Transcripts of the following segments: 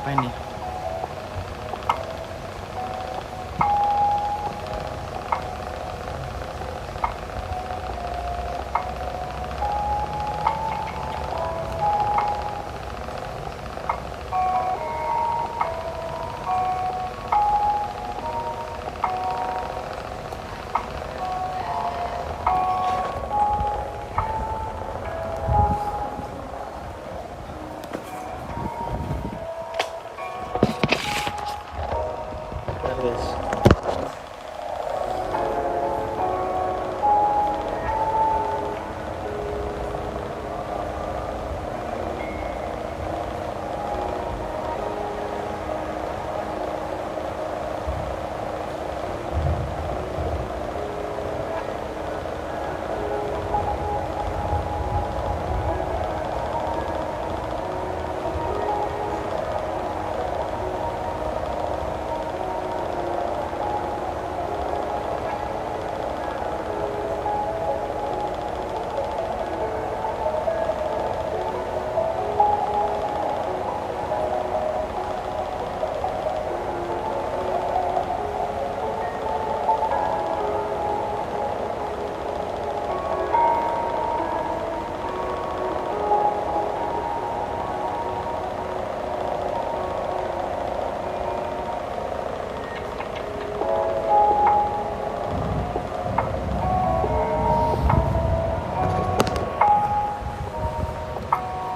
Apa ini?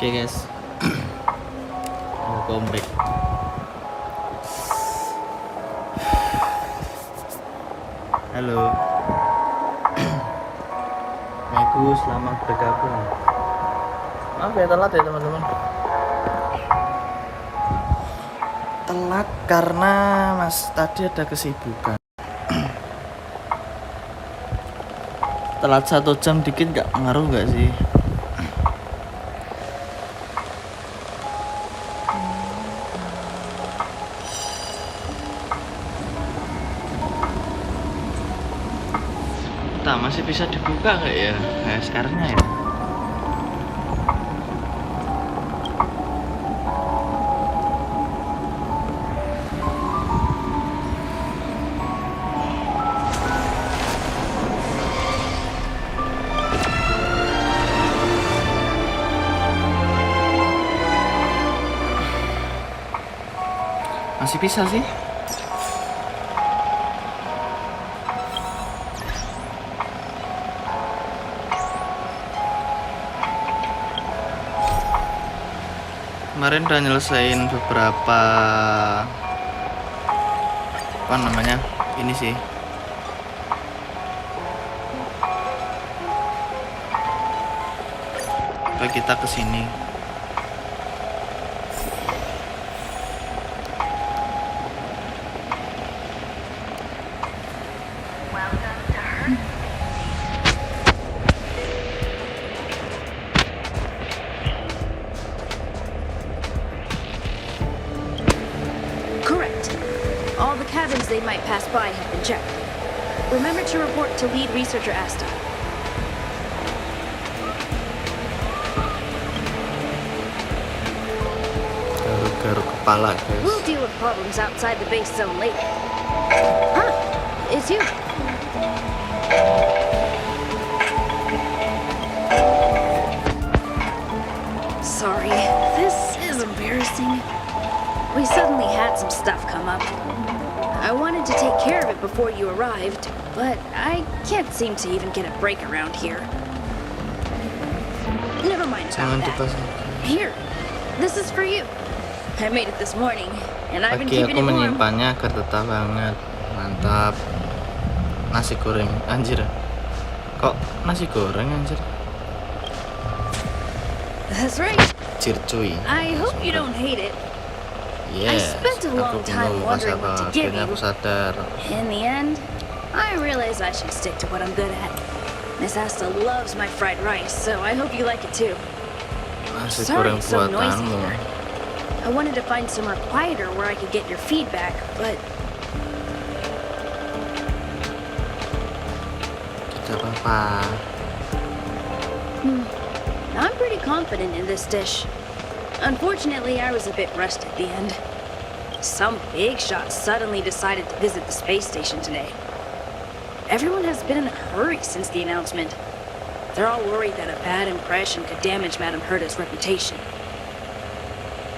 Oke guys, welcome back. Halo. Aku selamat bergabung. Maaf ya telat ya teman-teman. Telat karena mas tadi ada kesibukan. Telat 1 jam dikit nggak ngaruh nggak sih? Masih bisa dibuka nggak ya sekarangnya ya? Masih bisa sih. Kemarin udah nyelesain beberapa apa namanya ini sih, coba kita kesini. They might pass by have been checked. Remember to report to lead researcher Asta. Garuk-garuk kepala, guys. We'll deal with problems outside the base zone later. Huh? It's you. Sorry, this is embarrassing. We suddenly had some stuff come up. I wanted to take care of it before you arrived, but I can't seem to even get a break around here. Never mind about that. Here, this is for you. I made it this morning, and I've been keeping it warm. Aku menyimpannya agar tetap hangat. Mantap. Nasi goreng, anjir. Kok nasi goreng anjir? That's right. Anjir cuy. I hope you don't hate it. Yes, I spent a long time wondering what to give you. Aku sadar. In the end, I realized I should stick to what I'm good at. Miss Asta loves my fried rice, so I hope you like it too. Nasi Sorry goreng it's so noisy buatanmu. here. I wanted to find somewhere quieter where I could get your feedback, but Tidak apa-apa. I'm pretty confident in this dish. Unfortunately, I was a bit rushed at the end. Some big shot suddenly decided to visit the space station today. Everyone has been in a hurry since the announcement. They're all worried that a bad impression could damage Madame Herta's reputation.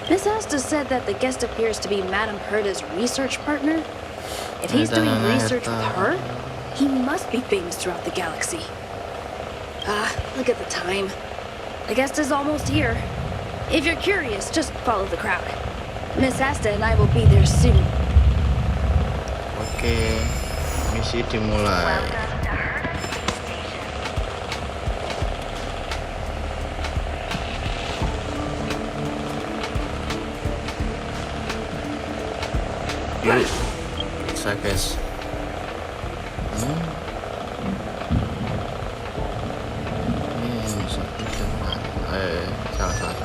Miss Asta said that the guest appears to be Madame Herta's research partner. If he's doing research with her, he must be famous throughout the galaxy. Look at the time. The guest is almost here. If you're curious, just follow the crowd. Miss Asta and I will be there soon. Oke, misi dimulai. Yuk, bisa guys. Ini satu jam. Salah.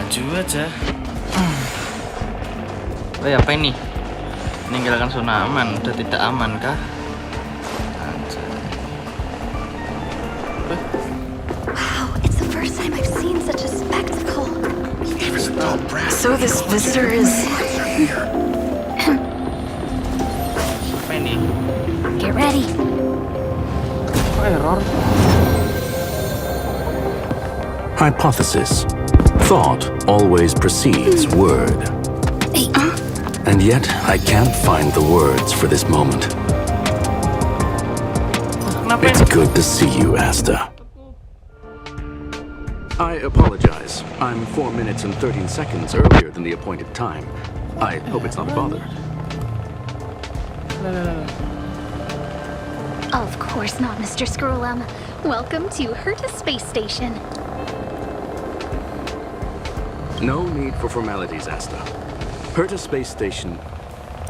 Maju aja. Oh ya, apa ini? Meninggalkan zona aman. Udah tidak aman kah? Wow, it's the first time I've seen such a spectacle. So this visitor is... Apa ini? Get ready. Oh, error. Hypothesis. Thought always precedes word. And yet, I can't find the words for this moment. It's good to see you, Asta. I apologize. I'm 4 minutes and 13 seconds earlier than the appointed time. I hope it's not a bother. Of course not, Mr. Scrollum. Welcome to Herta Space Station. No need for formalities, Asta. Herta Space Station...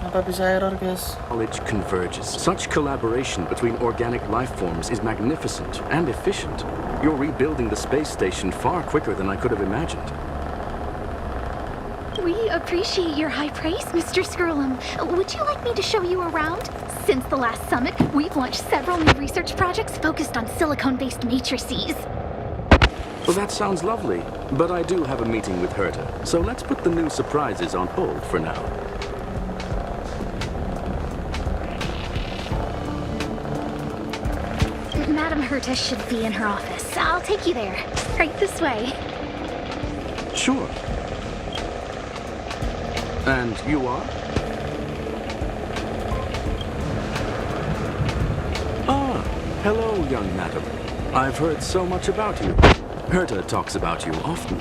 Apa bisa error, guys? Knowledge converges. Such collaboration between organic life forms is magnificent and efficient. You're rebuilding the space station far quicker than I could have imagined. We appreciate your high praise, Mr. Scrollum. Would you like me to show you around? Since the last summit, we've launched several new research projects focused on silicone-based matrices. Well, that sounds lovely, but I do have a meeting with Herta, so let's put the new surprises on hold for now. Madame Herta should be in her office. I'll take you there. Right this way. Sure. And you are? Ah, hello, young madam. I've heard so much about you. Herta talks about you often.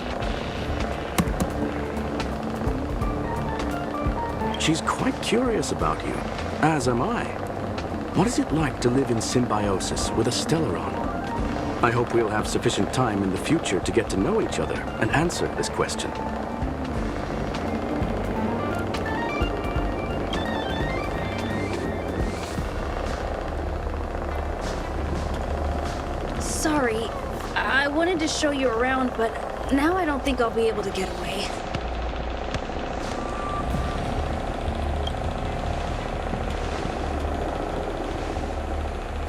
She's quite curious about you, as am I. What is it like to live in symbiosis with a Stellaron? I hope we'll have sufficient time in the future to get to know each other and answer this question. Sorry, I wanted to show you around, but now I don't think I'll be able to get away.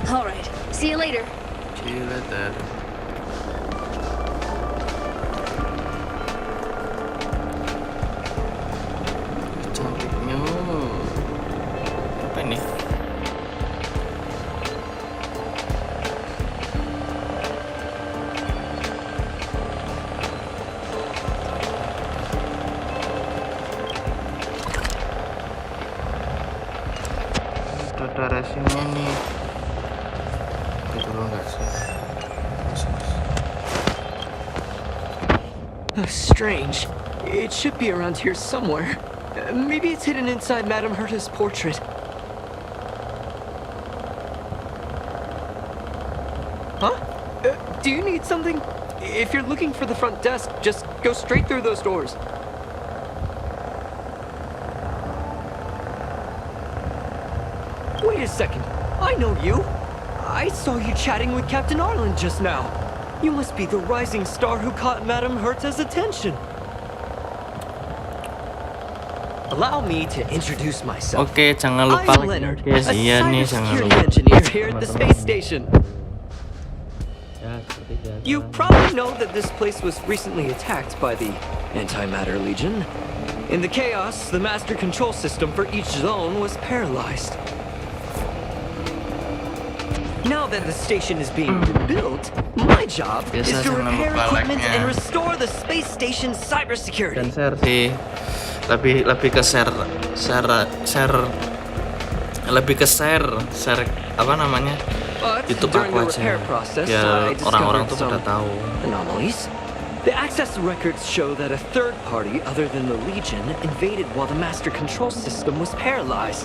All right, see you later. See you later. Cantiknya. Apa ini? Ada racingnya nih. Oh, strange. It should be around here somewhere. Maybe it's hidden inside Madame Herta's portrait. Huh? Do you need something? If you're looking for the front desk, just go straight through those doors. Wait a second. I know you. I saw you chatting with Captain Arlen just now. You must be the rising star who caught Madame Herta's attention. Allow me to introduce myself. Oke, jangan lupa I'm like Leonard, guys. a Iya nih, jangan cybersecurity lupa. engineer here at the Teman-teman. space station. Ya, seperti biasa. You probably know that this place was recently attacked by the Antimatter Legion. In the chaos, the master control system for each zone was paralyzed. Now that the station is being rebuilt, my job is Biasa to jangan repair lupa equipment like-nya. and restore the space station's Dan cybersecurity. share sih. Lebih ke share lebih ke share apa namanya? But YouTube during aku the aja. repair process, Biar I orang-orang discovered tuh pada some tahu. anomalies. The access records show that a third party other than the Legion invaded while the master control system was paralyzed.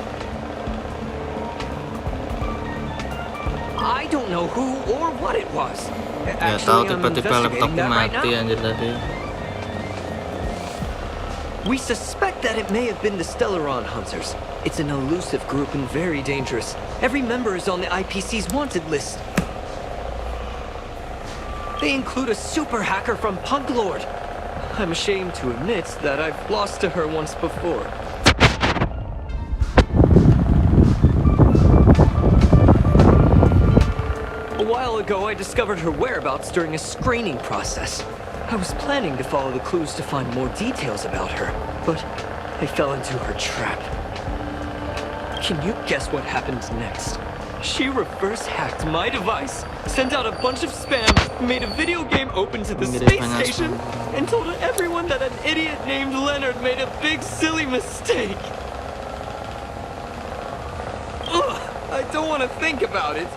I don't know who or what it was. Nggak tahu, I'm tiba-tiba laptopku investigating that right mati now. anjir tadi. We suspect that it may have been the Stellaron Hunters. It's an elusive group and very dangerous. Every member is on the IPC's wanted list. They include a super hacker from Punk Lord. I'm ashamed to admit that I've lost to her once before. A while ago, I discovered her whereabouts during a screening process. I was planning to follow the clues to find more details about her, but I fell into her trap. Can you guess what happened next? She reverse hacked my device, sent out a bunch of spam, made a video game open to the Mengirim space banyak station, spam. and told everyone that an idiot named Leonard made a big silly mistake. Ugh, I don't want to think about it.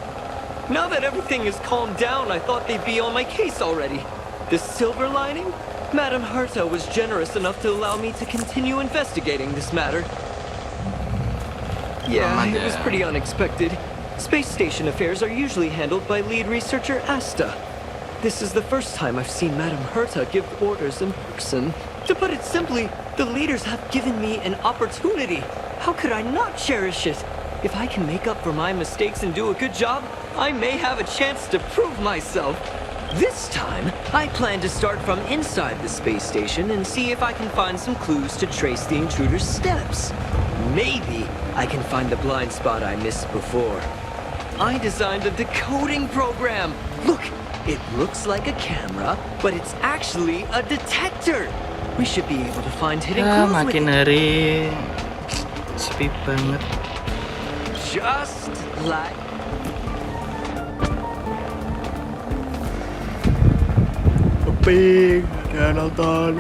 Now that everything is calmed down, I thought they'd be on my case already. The silver lining? Madame Herta was generous enough to allow me to continue investigating this matter. Yeah, it was pretty unexpected. Space station affairs are usually handled by lead researcher Asta. This is the first time I've seen Madame Herta give orders in person. To put it simply, the leaders have given me an opportunity. How could I not cherish it? If I can make up for my mistakes and do a good job, I may have a chance to prove myself. This time, I plan to start from inside the space station and see if I can find some clues to trace the intruder's steps. Maybe I can find the blind spot I missed before. I designed a decoding program. Look, it looks like a camera, but it's actually a detector. We should be able to find hidden Ya, clues with makin it. hari sepi banget. Just like... Sepi, kayak nonton.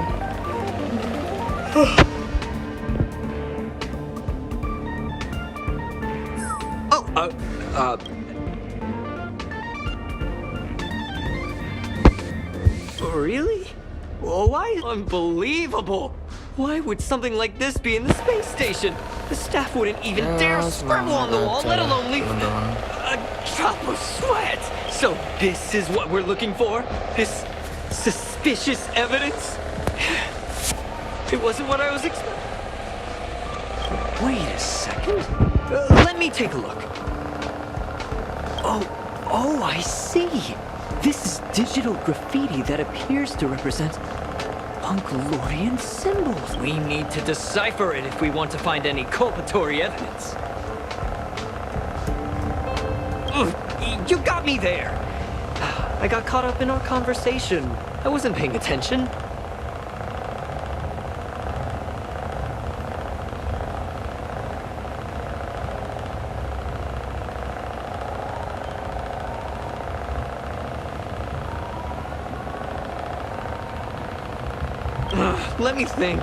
Oh, really? Why? Unbelievable! Why would something like this be in the space station? The staff wouldn't even dare scribble on the wall, let alone leave a drop of sweat! So this is what we're looking for? This suspicious evidence? It wasn't what I was expecting. Wait a second. Let me take a look. Oh, I see. This is digital graffiti that appears to represent Punkalorian symbols. We need to decipher it if we want to find any culpatory evidence. Ugh, you got me there. I got caught up in our conversation. I wasn't paying attention. Let me think.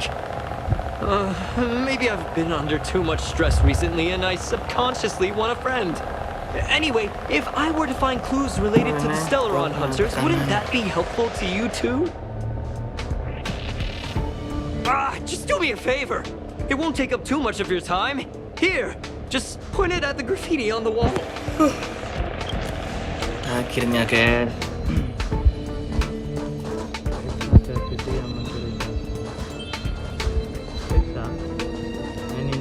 Maybe I've been under too much stress recently and I subconsciously want a friend. Anyway, if I were to find clues related to the Stellaron Hunters, wouldn't that be helpful to you too? Just do me a favor. It won't take up too much of your time. Here, just point it at the graffiti on the wall. Akhirnya guys. Ada video yang mencurigakan. Bisa. Ini.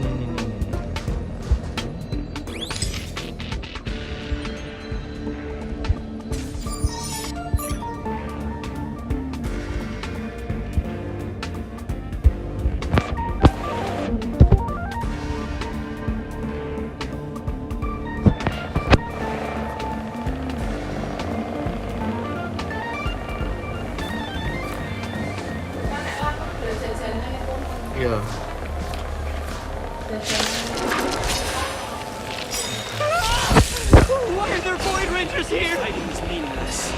Why are there Void Rangers here?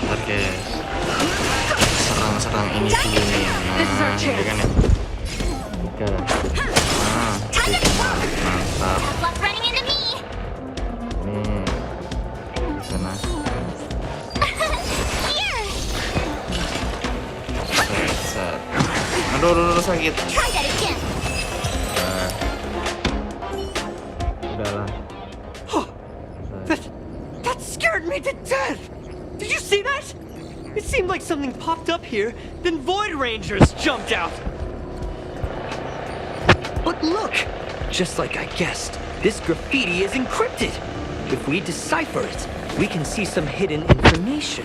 Ntar guys, serang ini dulu nih. Nah, ini kan ya. Oke. Nah, mantap. Luck running into me. Nih, bisa nasi. Here. Set. Aduh, sakit. Try that again. Nah. Udahlah. That scared me to death! Did you see that? It seemed like something popped up here, then Void Rangers jumped out. But look! Just like I guessed, this graffiti is encrypted. If we decipher it, we can see some hidden information.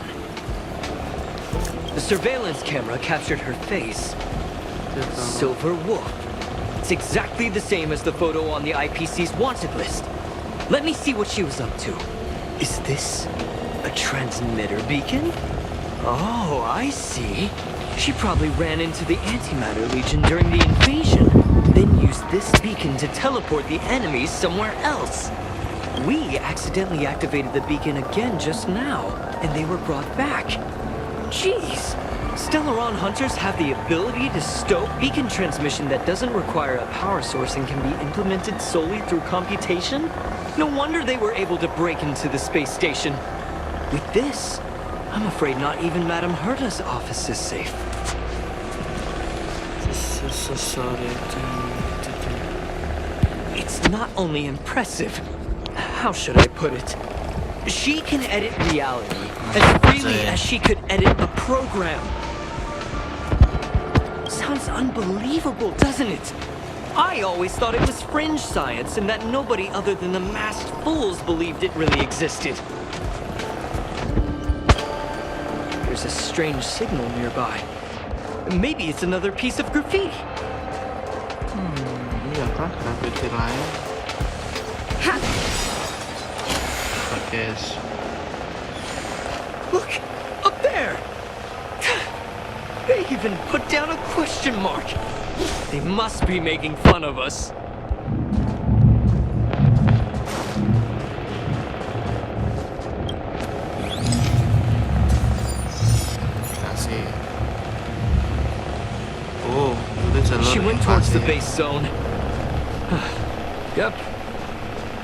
The surveillance camera captured her face. Silver Wolf. It's exactly the same as the photo on the IPC's wanted list. Let me see what she was up to. Is this a transmitter beacon? Oh, I see. She probably ran into the Antimatter Legion during the invasion, then used this beacon to teleport the enemies somewhere else. We accidentally activated the beacon again just now, and they were brought back. Jeez! Stellaron hunters have the ability to stoke beacon transmission that doesn't require a power source and can be implemented solely through computation? No wonder they were able to break into the space station. With this, I'm afraid not even Madame Herta's office is safe. It's not only impressive, how should I put it? She can edit reality as freely as she could edit a program. Sounds unbelievable, doesn't it? I always thought it was fringe science and that nobody other than the masked fools believed it really existed. There's a strange signal nearby. Maybe it's another piece of graffiti. Iya kah? Graffiti lain. Guys. Look, up there! They even put down a question mark. They must be making fun of us. Kasih. Oh, itu jalur She went towards the invasi. base zone. Yep.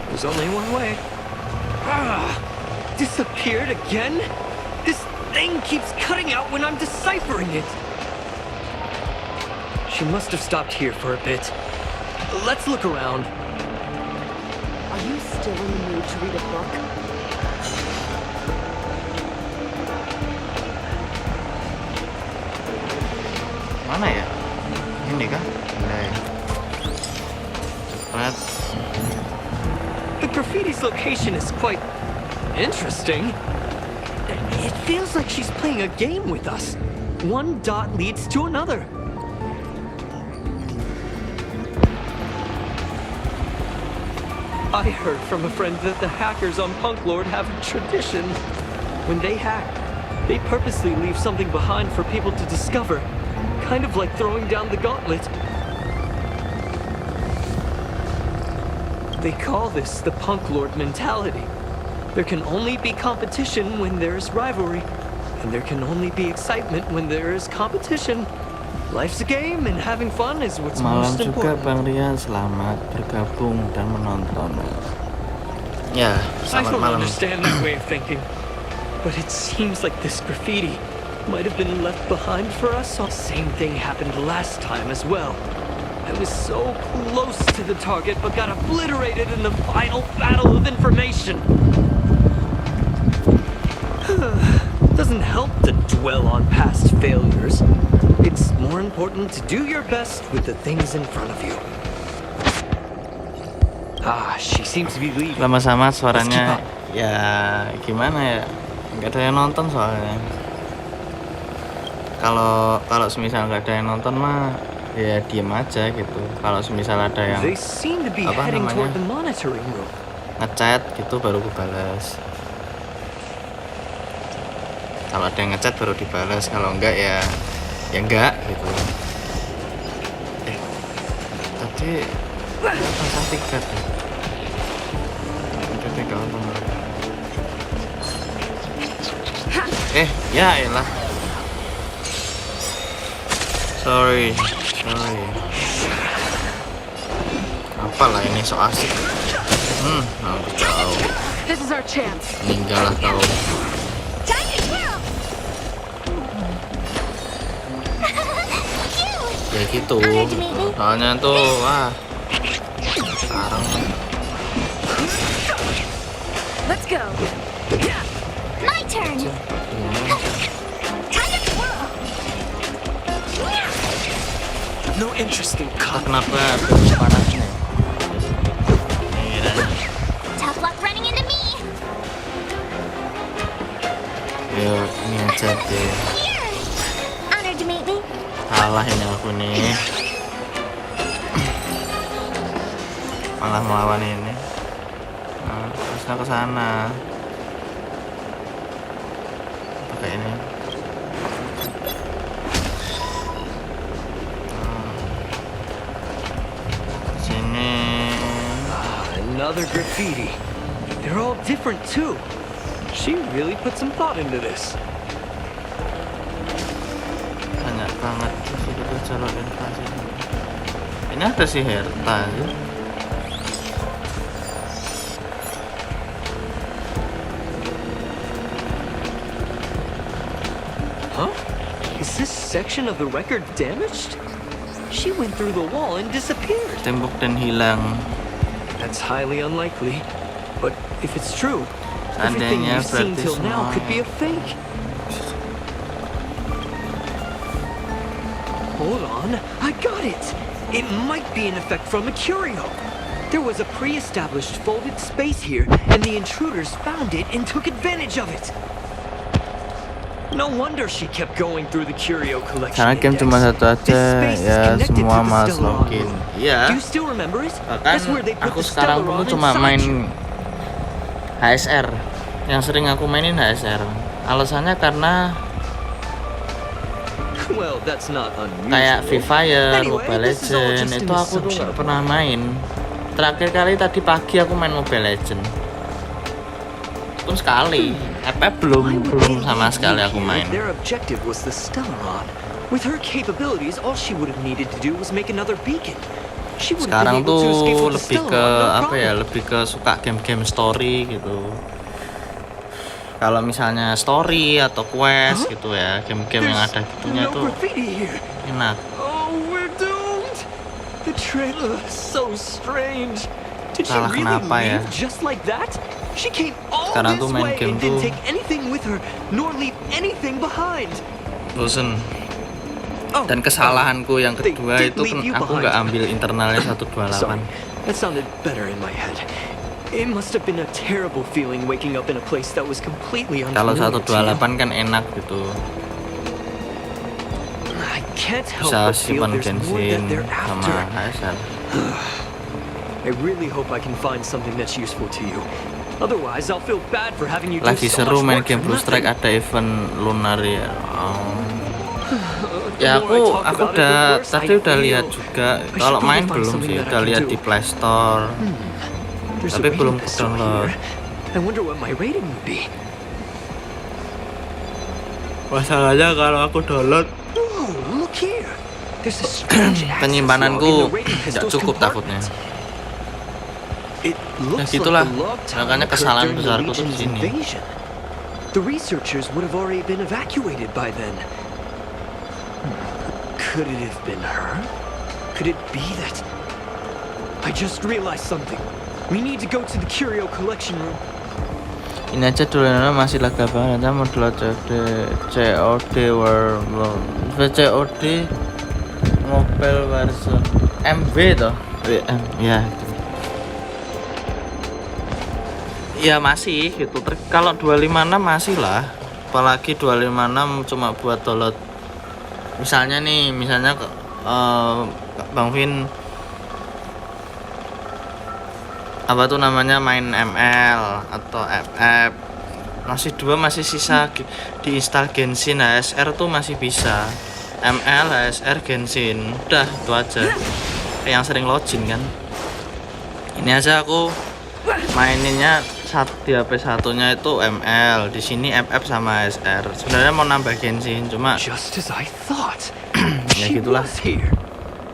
There's only one way. Disappeared again? This thing keeps cutting out when I'm deciphering it. She must have stopped here for a bit. Let's look around. Are you still in the mood to read a book? Mana ya? Ini kah? Nah. Cepat. The graffiti's location is quite interesting. It feels like she's playing a game with us. One dot leads to another. I heard from a friend that the hackers on Punk Lord have a tradition. When they hack, they purposely leave something behind for people to discover. Kind of like throwing down the gauntlet. They call this the Punk Lord mentality. There can only be competition when there is rivalry, and there can only be excitement when there is competition. Life's a game, and having fun is what's Malam most juga important. Bang Rian, selamat bergabung dan menonton. Ya, I selamat don't malam. understand that way of thinking, but it seems like this graffiti might have been left behind for us. Same thing happened last time as well. I was so close to the target, but got obliterated in the final battle of information. Doesn't help to dwell on past failures. It's more important to do your best with the things in front of you. She seems to be leaving. Sama-sama Let's suaranya keep up. ya gimana ya? Nggak ada yang nonton soalnya. Kalau semisal nggak ada yang nonton mah ya diem aja gitu. Kalau semisal ada yang They seem to be apa heading namanya? toward the monitoring room. ngechat gitu baru gue balas. Kalau ada yang ngechat baru dibalas, kalau enggak ya enggak gitu. Tadi pasang tiket ya. Tiketnya gak apa ya elah. Sorry. Apalah ini so asik. Jauh. This is our chance. Meninggal lah kau. Ya gitu. Soalnya tuh wah. Sekarang Let's go. My turn. No interest in kenapa panasnya? Tough luck running into me. Yo, ini aja deh. Here. Honored to meet me. Salah ini aku nih. Malah melawan ini. Nah, terusnya ke sana. Pakai ini. Sini. Another graffiti. They're all different too. She really put some thought into this. Banyak banget di situ tuh jalur invasi. Ini ada si Herta. Huh? Is this section of the record damaged? She went through the wall and disappeared. Tembok dan hilang. That's highly unlikely. But if it's true, everything Seandainya we've seen berarti till now could be a semua. fake. Hold on, I got it! It might be an effect from a curio. There was a pre-established folded space here, and the intruders found it and took advantage of it. No wonder she kept going through the curio collection. Karena game index. cuma satu aja, This space is ya connected to semua the mas Stellar login. room. Iya. Do you still remember it? Bahkan That's where they put aku the sekarang Stellar dulu room cuma inside main you. HSR. Yang sering aku mainin HSR. Alasannya karena Well, that's not unusual. kayak Free Fire, Anyway, Mobile this is all Legend just itu an aku tuh assumption gak of pernah main. Terakhir kali tadi pagi aku main Mobile Legend. Pun sekali. belum sama sekali aku main. Their objective was the Stellaron. With her capabilities, all she would have needed to do was make another beacon. She would have Sekarang been able to escape tuh with the lebih ke Stellaron, no apa ya, problem. lebih ke suka game-game story gitu. Kalau misalnya story atau quest gitu ya, game-game yang ada gitunya no tuh graffiti here. enak. Oh, we're doomed. The trailer is so strange. Did she Salah really kenapa ya? leave just like that? She came all Sekarang this tuh main way game and didn't tuh take anything with her, nor leave anything behind. bosen. Oh, Dan kesalahanku yang they kedua did itu leave you aku behind. nggak ambil internalnya 128. Sorry, that sounded better in my head. It must have been a terrible feeling waking up in a place that was completely Kalau unfamiliar to you. 128 kan enak gitu. I can't help Bisa but feel simpan there's more that Genshin they're sama after. HSR. I really hope I can find something that's useful to you. Otherwise, I'll feel bad for having you do Lagi so seru much main work game for Blue Strike, nothing. ada event lunar ya. The Ya more I talk aku about it, the udah worse tadi I udah feel. lihat juga. I should Kalau probably main find belum something sih, that I udah can lihat do. di Play Store. There's a Tapi rating belum pistol download. here. I wonder what my rating would be. Masalahnya kalau aku download Oh, look here. There's a strange access log in penyimpananku the rating nggak pistol's cukup takutnya. compartment. It looks gitulah. like the log time Makanya occurred kesalahan during the besarku tuh di Legion's sini. invasion. The researchers would have already been evacuated by then. Could it have been her? Could it be that... I just realized something. We need to go to the curio collection room. Ini aja dulu masih laga banget. Nanti modul COD COD Mobile version MV toh. Ya. Ya masih gitu. Kalau 256 masih lah. Apalagi 256 cuma buat download. Misalnya Bang Vin apa tuh namanya main ML atau FF masih sisa diinstal Genshin HSR tuh masih bisa ML HSR Genshin udah itu aja kayak yang sering login kan Ini aja aku maininnya di HP satunya itu ML, di sini FF sama SR. Sebenarnya mau nambah Genshin, cuma Just as I thought. ya She gitulah. was here.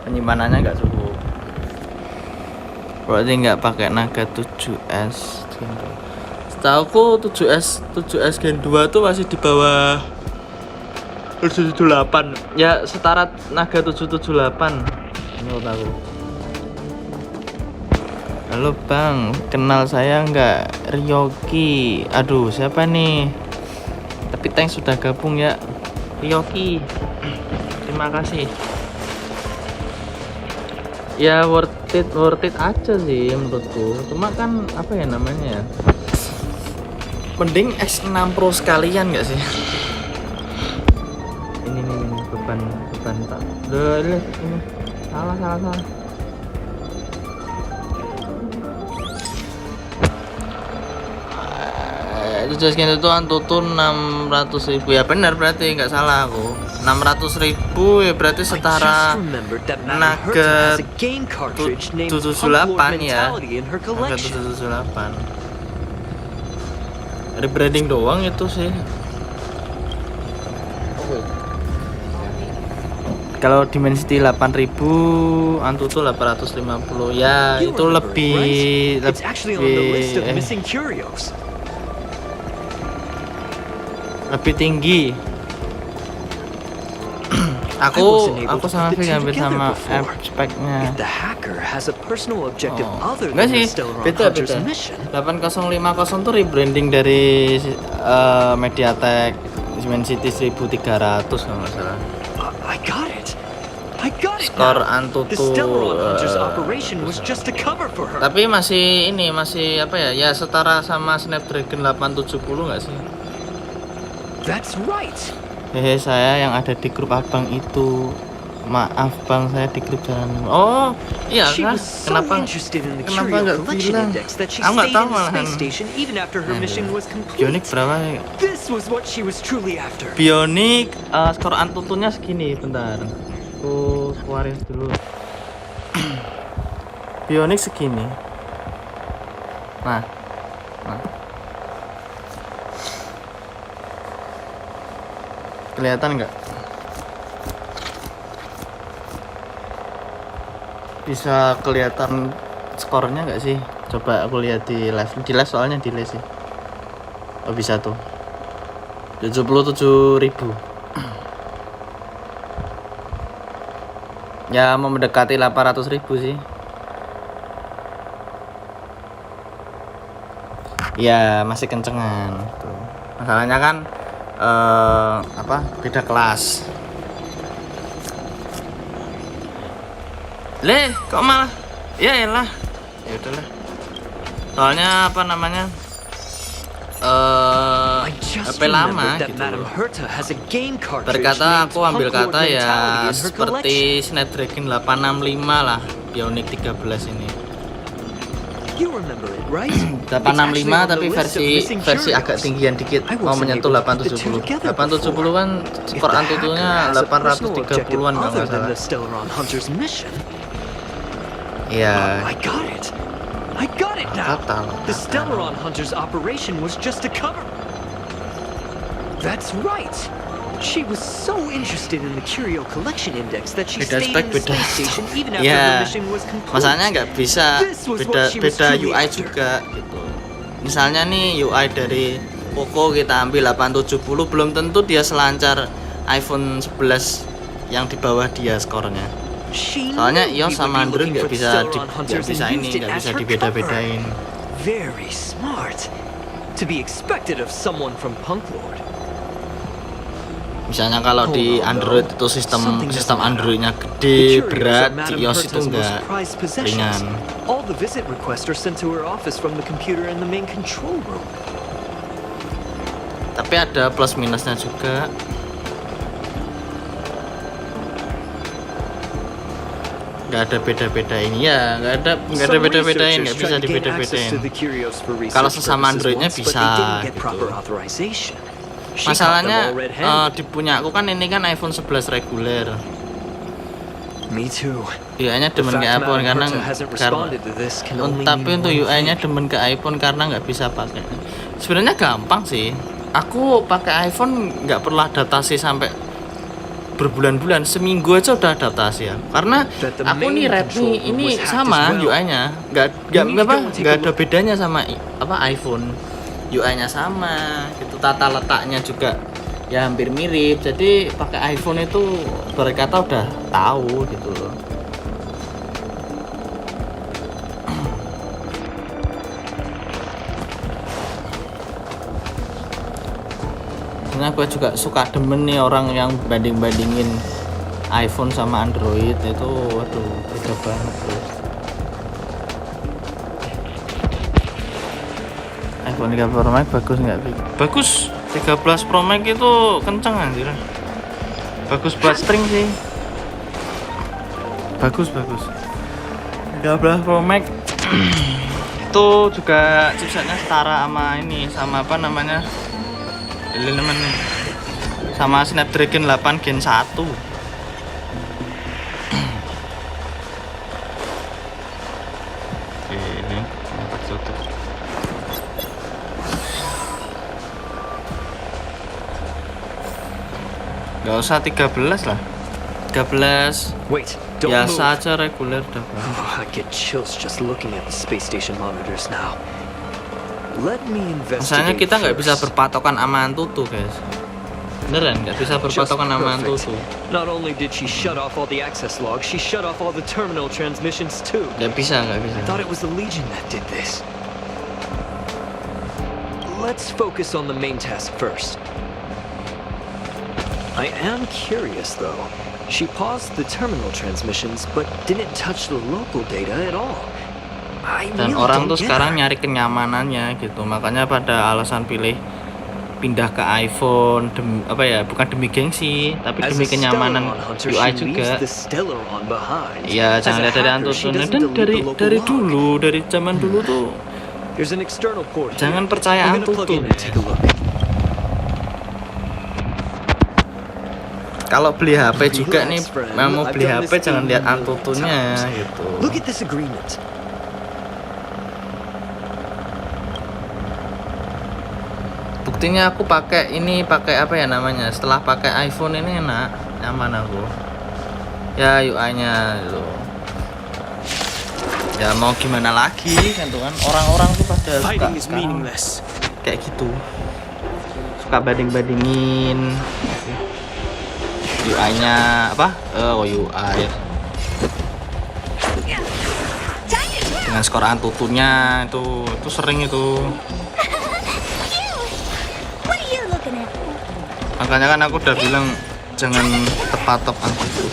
Penyimpanannya nggak cukup. Berarti nggak pakai naga 7S Gen 2. Setauku 7S Gen 2 tuh masih di bawah 778. Ya setara naga 778. Menurut aku. Halo bang, kenal saya nggak? Ryoki. Aduh, siapa nih? Tapi Tank sudah gabung ya. Ryoki. Terima kasih. Ya worth it aja sih menurutku. Cuma kan apa ya namanya ya? Mending X6 Pro sekalian nggak sih? Ini beban tak. Lihat ini. Salah. Itu skin itu Antutu 600.000 ya, benar berarti nggak salah aku. 600.000 ya berarti setara naga 778 ya. Naga 778. Rebranding doang itu sih. Kalau Dimensity 8.000, Antutu 850 ya, itu lebih tinggi. aku sama Vix hampir sama speknya. Enggak sih, beda. 8050 tuh rebranding dari MediaTek Dimensity 1300 kalau nggak salah. Skor Antutu tapi masih apa ya? Ya setara sama Snapdragon 870 nggak sih? That's right. Hehe, saya yang ada di grup abang itu. Maaf bang, saya di grup jalan. Oh iya kan? Kenapa nggak bilang? Aku nggak tahu malahan. Bionik berapa? Bionik skor Antutunya segini. Bentar, aku keluarin dulu. Bionik segini. Nah. Kelihatan nggak? Bisa kelihatan skornya nggak sih? Coba aku lihat di live. Di live soalnya delay sih. Oh bisa tuh. 77.000. Ya mau mendekati 800.000 sih. Ya masih kencengan. Tuh. Masalahnya kan beda kelas. Kok malah ya elah. Ya udahlah. Soalnya apa namanya? HP lama gitu. Berkata aku ambil kata ya seperti Snapdragon 865 lah, Bionic 13 ini. 865 tapi versi agak tinggian dikit, mau menyentuh 870. 870 kan skor Antutunya 830-an kalau nggak salah. Iya. I got it now. Kata. The Stellaron Hunter's operation was just a cover. That's right. She was so interested in the Curio Collection Index that she stayed in the space station even after the mission was complete. Masalahnya nggak bisa beda UI juga gitu. Misalnya nih UI dari Poco kita ambil 870, belum tentu dia selancar iPhone 11 yang di bawah dia skornya. Soalnya iOS sama Android nggak bisa dibeda-bedain. Very smart. To be expected of someone from Punk Lord. Misalnya kalau di Android itu sistem Androidnya gede, berat, di iOS itu enggak ringan. All the visit requests are sent to her office from the computer in the main control room. Tapi ada plus minusnya juga. Nggak ada beda-bedain ya, nggak ada beda-bedain, nggak bisa dibeda-bedain. Kalau sesama Androidnya bisa gitu. Masalahnya di punya aku kan ini kan iPhone 11 reguler. Me too. UI-nya demen ke iPhone karena tapi untuk UI-nya demen ke iPhone karena nggak bisa pakai. Sebenarnya gampang sih. Aku pakai iPhone nggak perlu adaptasi sampai berbulan-bulan, seminggu aja udah adaptasi ya. Karena aku nih Redmi ini sama UI-nya, nggak ada bedanya sama iPhone. UI-nya sama, gitu, tata letaknya juga ya hampir mirip. Jadi pakai iPhone itu berkata udah tahu gitu loh. Karena gue juga suka demen nih orang yang banding-bandingin iPhone sama Android itu, waduh, beda banget bro. iPhone 13 Pro Max bagus nggak? Bagus. 13 Pro Max itu kenceng anjir. Bagus buat string sih. Bagus. 13 Pro Max itu juga chipsetnya setara sama ini, sama apa namanya? Elemen sama Snapdragon 8 Gen 1. Oke, ini tutup. Gak usah 13 lah. 13 biasa aja, reguler udah. I get chills just looking at the space station monitors now. Let me Misalnya investigate kita nggak bisa first. berpatokan sama Antutu guys. Beneran nggak bisa berpatokan sama Antutu. Not only did she shut off all the access logs, she shut off all the terminal transmissions too. Nggak bisa. I thought it was the Legion that did this. Let's focus on the main task first. I am curious though. She paused the terminal transmissions but didn't touch the local data at all. Dan orang tuh sekarang nyari kenyamanannya gitu, makanya pada alasan pilih pindah ke iPhone bukan demi gengsi tapi demi kenyamanan UI juga. Iya, jangan lihat dari Antutu, dan dari zaman dulu tuh jangan percaya Antutu. Kalau beli HP juga nih, mau beli HP jangan lihat Antutunya gitu. Look at this agreement. Buktinya aku pakai apa ya namanya, setelah pakai iPhone ini enak, nyaman aku ya, UI-nya gitu. Ya mau gimana lagi kan tuh kan, orang-orang tuh pada suka sekarang kayak gitu, suka banding-bandingin UI-nya UI dengan skor Antutunya itu sering itu. Makanya kan aku udah bilang jangan terpatok Antutu.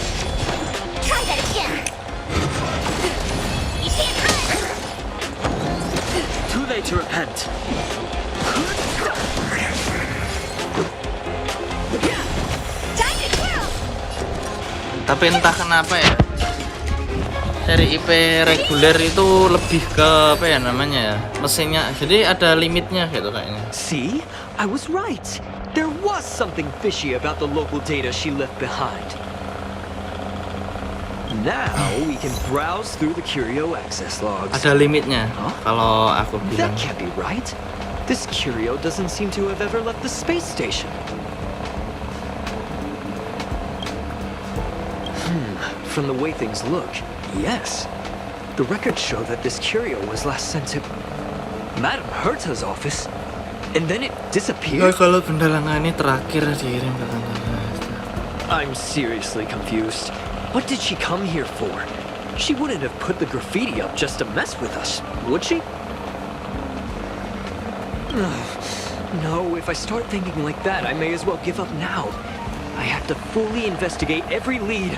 Too late to repent. Tapi entah kenapa ya, seri IP reguler itu lebih ke apa ya namanya ya, mesinnya, jadi ada limitnya gitu kayaknya. See, I was right. There was something fishy about the local data she left behind. Now we can browse through the Curio access logs. Ada limitnya, kalau aku bilang. That can't be right. This Curio doesn't seem to have ever left the space station. From the way things look, yes. The records show that this Curio was last sent to Madam Herta's office, and then it disappeared. Kalau pendalangan ini terakhir dikirim ke kantor. I'm seriously confused. What did she come here for? She wouldn't have put the graffiti up just to mess with us, would she? No, if I start thinking like that, I may as well give up now. I have to fully investigate every lead,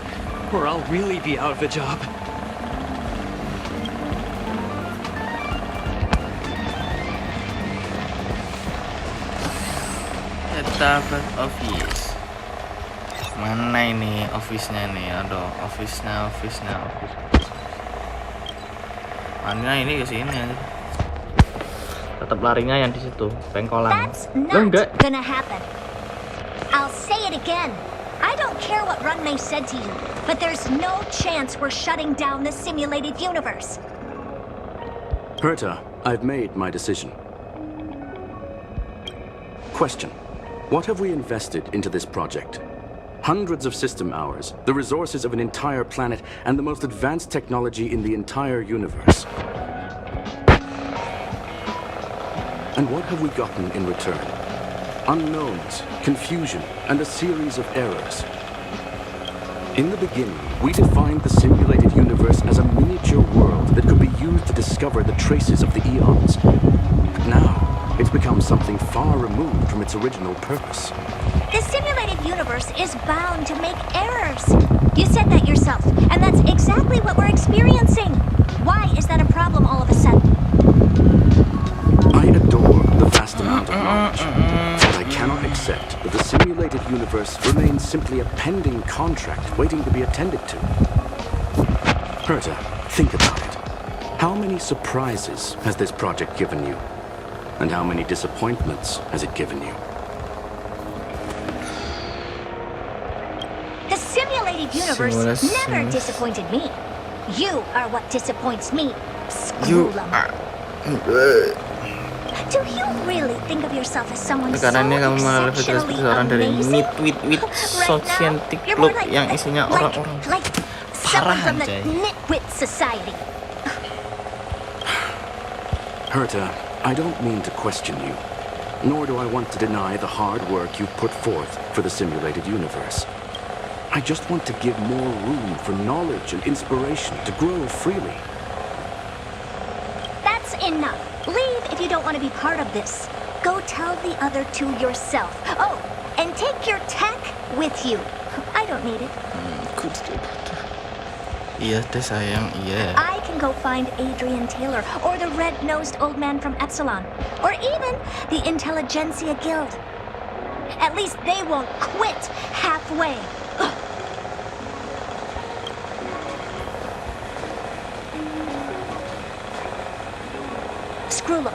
or I'll really be out of a job. Dapat office. Mana ini office-nya nih? Aduh, office-nya. Mana ini ke sini aja. Tetap larinya yang di situ, pengkolan. That's not gonna happen. I'll say it again. I don't care what Runmei said to you, but there's no chance we're shutting down the simulated universe. Herta, I've made my decision. Question. What have we invested into this project? Hundreds of system hours, the resources of an entire planet, and the most advanced technology in the entire universe. And what have we gotten in return? Unknowns, confusion, and a series of errors. In the beginning, we defined the simulated universe as a miniature world that could be used to discover the traces of the eons. But now, it's become something far removed from its original purpose. The simulated universe is bound to make errors. You said that yourself, and that's exactly what we're experiencing. Why is that a problem all of a sudden? I adore the vast amount of knowledge, but I cannot accept that the simulated universe remains simply a pending contract waiting to be attended to. Herta, think about it. How many surprises has this project given you? And how many disappointments has it given you? The simulated universe never disappointed me. You are what disappoints me, Scrollum. Do you really think of yourself as someone so Karena ini kamu malah lebih exceptionally seperti seorang dari amazing? nitwit Right now, scientific you're club more like yang isinya orang-orang someone parah, from the anjay. nitwit society. Herta, I don't mean to question you, nor do I want to deny the hard work you've put forth for the simulated universe. I just want to give more room for knowledge and inspiration to grow freely. That's enough. Leave if you don't want to be part of this. Go tell the other two yourself. Oh, and take your tech with you. I don't need it. Iya deh sayang, iya. I can go find Adrian Taylor or the red-nosed old man from Epsilon, or even the Intelligentsia Guild. At least they won't quit halfway. Ugh. Screwlum,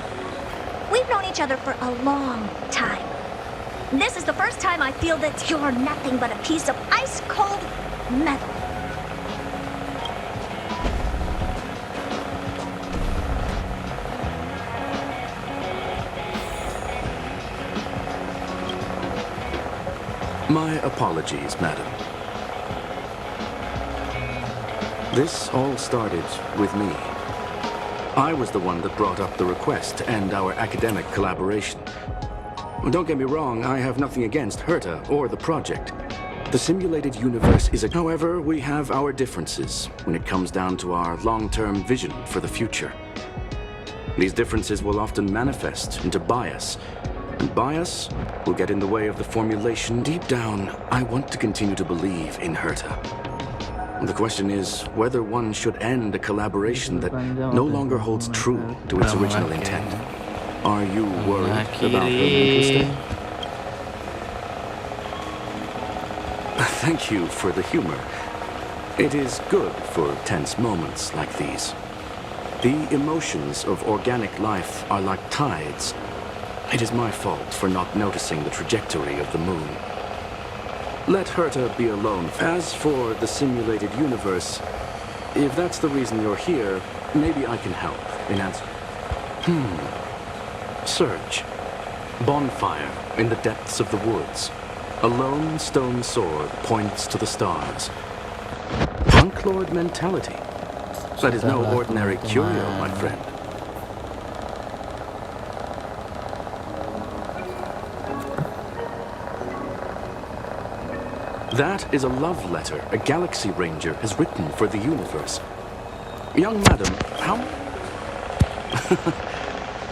we've known each other for a long time. This is the first time I feel that you're nothing but a piece of ice-cold metal. My apologies, madam. This all started with me. I was the one that brought up the request to end our academic collaboration. Don't get me wrong, I have nothing against Herta or the project. The simulated universe is a... However, we have our differences when it comes down to our long-term vision for the future. These differences will often manifest into bias, and bias will get in the way of the formulation. Deep down, I want to continue to believe in Herta. The question is whether one should end a collaboration that no longer holds true to its original intent. Are you worried about her mental state? Thank you for the humor. It is good for tense moments like these. The emotions of organic life are like tides. It is my fault for not noticing the trajectory of the moon. Let Herta be alone. As for the simulated universe, if that's the reason you're here, maybe I can help in answer. Surge. Bonfire in the depths of the woods. A lone stone sword points to the stars. Punk Lord mentality. That is no ordinary curio, my friend. That is a love letter a Galaxy Ranger has written for the universe. Young madam, how...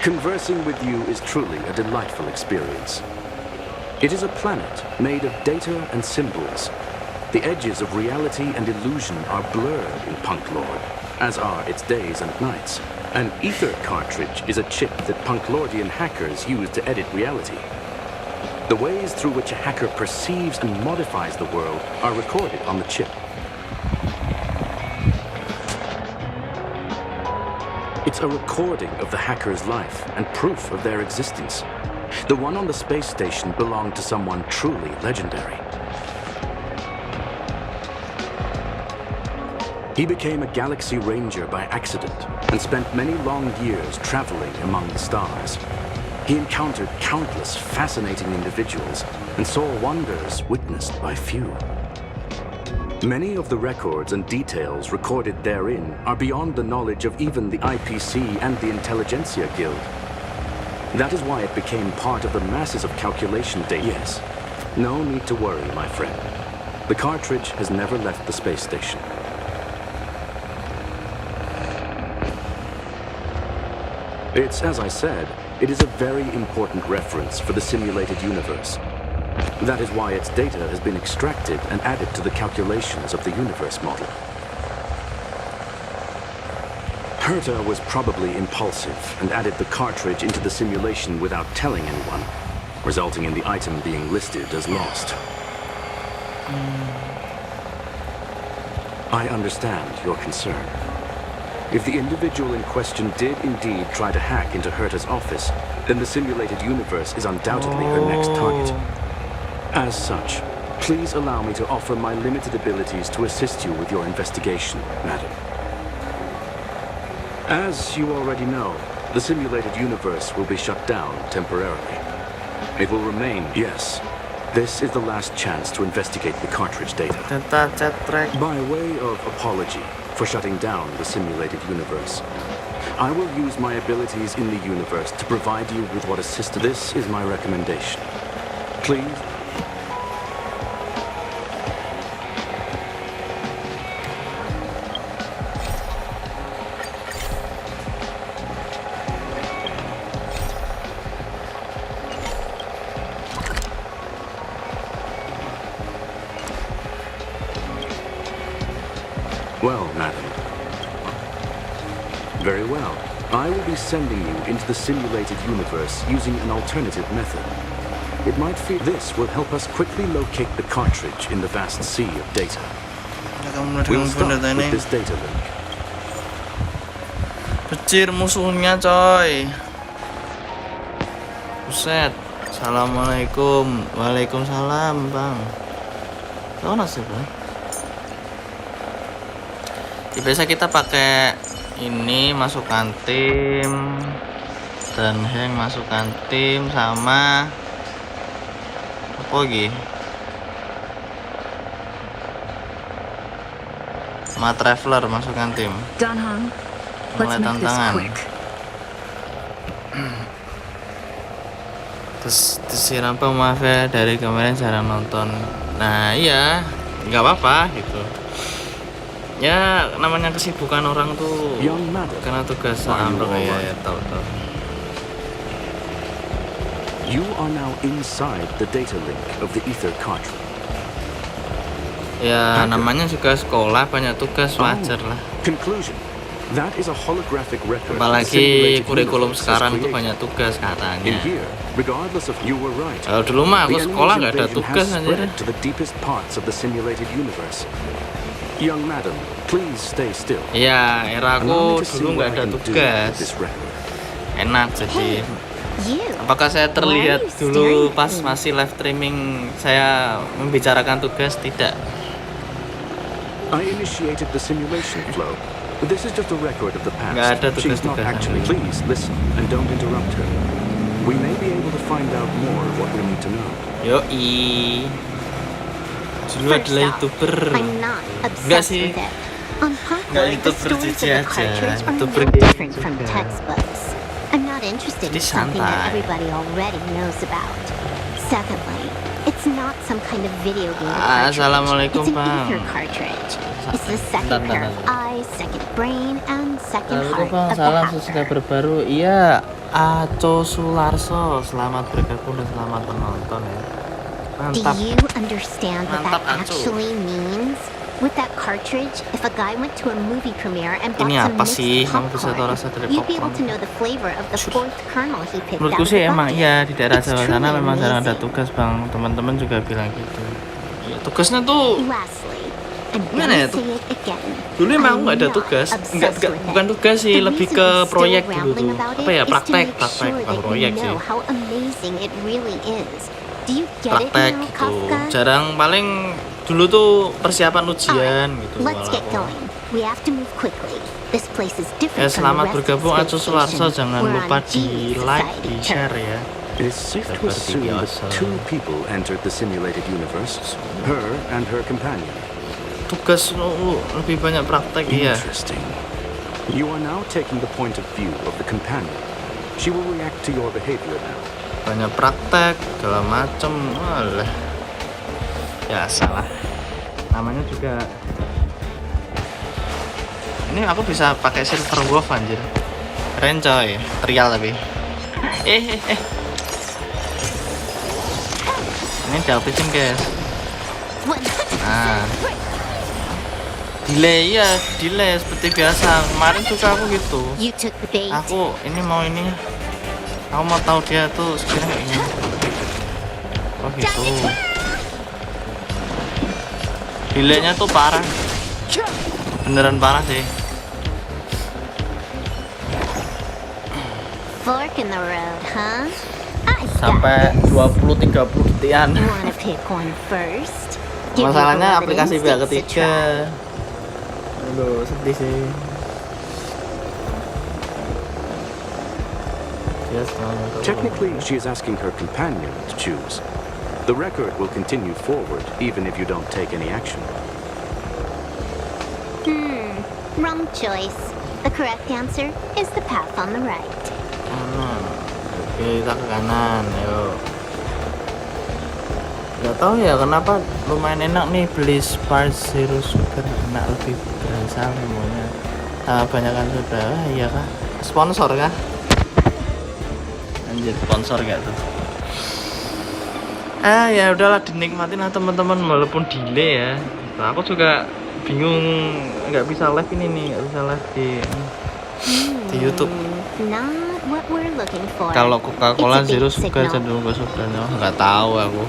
Conversing with you is truly a delightful experience. It is a planet made of data and symbols. The edges of reality and illusion are blurred in Punk Lord, as are its days and nights. An ether cartridge is a chip that Punklordian hackers use to edit reality. The ways through which a hacker perceives and modifies the world are recorded on the chip. It's a recording of the hacker's life and proof of their existence. The one on the space station belonged to someone truly legendary. He became a galaxy ranger by accident and spent many long years traveling among the stars. He encountered countless fascinating individuals and saw wonders witnessed by few. Many of the records and details recorded therein are beyond the knowledge of even the IPC and the Intelligentsia Guild. That is why it became part of the masses of calculation data. Yes, no need to worry, my friend. The cartridge has never left the space station. It's, as I said, it is a very important reference for the simulated universe. That is why its data has been extracted and added to the calculations of the universe model. Herta was probably impulsive and added the cartridge into the simulation without telling anyone, resulting in the item being listed as lost. I understand your concern. If the individual in question did indeed try to hack into Herta's office, then the simulated universe is undoubtedly her next target. As such, please allow me to offer my limited abilities to assist you with your investigation, madam. As you already know, the simulated universe will be shut down temporarily. It will remain, yes. This is the last chance to investigate the cartridge data. By way of apology for shutting down the simulated universe, I will use my abilities in the universe to provide you with what assistance. This is my recommendation. Please. Well, madam. Very well. I will be sending you into the simulated universe using an alternative method. It might feel this will help us quickly locate the cartridge in the vast sea of data. We'll start with this data link. Kecil musuhnya, coy. Buset. Assalamualaikum. Waalaikumsalam, Bang. Donasi, Bang. Biasa kita pakai ini, masukkan tim, dan hang masukkan tim, sama apa lagi, sama traveler masukkan tim. Mulai tantangan. Terus disiram maaf ya, dari kemarin jarang nonton. Nah iya, nggak apa-apa gitu. Ya namanya kesibukan orang tuh karena tugas amrok ya tahu. You are now inside the data link of the ether cartridge. Ya namanya juga sekolah, banyak tugas, wajar lah. Conclusion. That is a holographic record. Apalagi kurikulum sekarang tuh banyak tugas katanya. Kalau dulu mah aku sekolah nggak ada tugas aja. To the deepest parts of the simulated universe. Young madam, please stay still. Iya, era aku dulu nggak ada tugas. Enak jadi. Apakah saya terlihat dulu pas masih live streaming saya membicarakan tugas? Tidak. I initiated the simulation flow. This is just a record of the past. Nggak ada She's not tugas-tugas. actually. Please listen and don't interrupt her. We may be able to find out more of what we need to know. Yoi. Dulu adalah YouTuber. Enggak sih. Nggak YouTuber cici aja. YouTuber game juga. I'm not interested in something that everybody already knows about. Secondly, it's not some kind of video game cartridge. Assalamualaikum, It's an Bang. ether cartridge. It's the second pair of eyes, second brain, and second Halo heart Bang, of the salam hacker. subscriber baru. Iya, Aco Sularso. Selamat bergabung dan selamat menonton ya. Do Mantap. you understand what Mantap, that Aco. actually means? With that cartridge, if a guy went to a movie premiere and bought Ini some apa sih? mixed Kamu bisa tahu popcorn, rasa dari you'd be able popcorn. to know the flavor of the fourth kernel he picked out Menurutku of sih the emang bucket. iya, di daerah It's Jawa sana truly memang jarang ada amazing. tugas Bang. Teman-teman juga bilang gitu. Ya, tugasnya tuh Lastly, I'm gimana ya gonna tuh? say it again. Dulu emang I'm nggak ada not tugas, obsessed with bukan it. tugas sih, The lebih reason ke I'm still proyek dulu rambling tuh. about Apa it ya, is to praktek, make sure bukan that proyek you sih. know how amazing it really is. Do you get Praktek it now, gitu. Kafka? Jarang, paling dulu tuh persiapan ujian gitu. Let's get malah. going. We have to move quickly. This place is different from the Selamat rest of bergabung the Acu space Suwarso, station. jangan We're lupa on di G like, society di turf. share ya. It is safe to assume that two people entered the simulated universe, her and her companion. Tugas lu lebih banyak praktek ya. Interesting. You are now taking the point of view of the companion. She will react to your behavior now. Banyak praktek, segala macem. Walah. Ya salah. Namanya juga. Ini aku bisa pakai silver wolf anjir. Keren coy, trial tapi. Ini dihabisin guys. Nah, delay ya, delay seperti biasa. Kemarin juga aku gitu. You took the bait. Aku ini mau tahu dia tuh sebenarnya kayak gini. Oh gitu. Delaynya tuh parah. Beneran parah sih. Fork in the road, huh? Sampai 20-30 detikan. You wanna pick one first? Give Masalahnya your aplikasi pihak beloved instincts a ketiga. try. Aduh, sedih sih. Technically, she is asking her companion to choose. The record will continue forward even if you don't take any action. Wrong choice. The correct answer is the path on the right. Oke, kita ke kanan, yuk. Gak tahu ya kenapa lumayan enak nih beli Spark Zero Sugar, enak, lebih berasa semuanya. Banyakan sudah, iya kah? Sponsor kah? Anjir, sponsor gak tuh? Ya udahlah, dinikmatin lah teman-teman walaupun delay ya. Nah, aku juga bingung nggak bisa live ini nih, nggak bisa live di YouTube. Not what we're looking for. Kalau Coca-Cola It's a Zero bait Sugar signal. cenderung ke suganya, nggak tahu aku.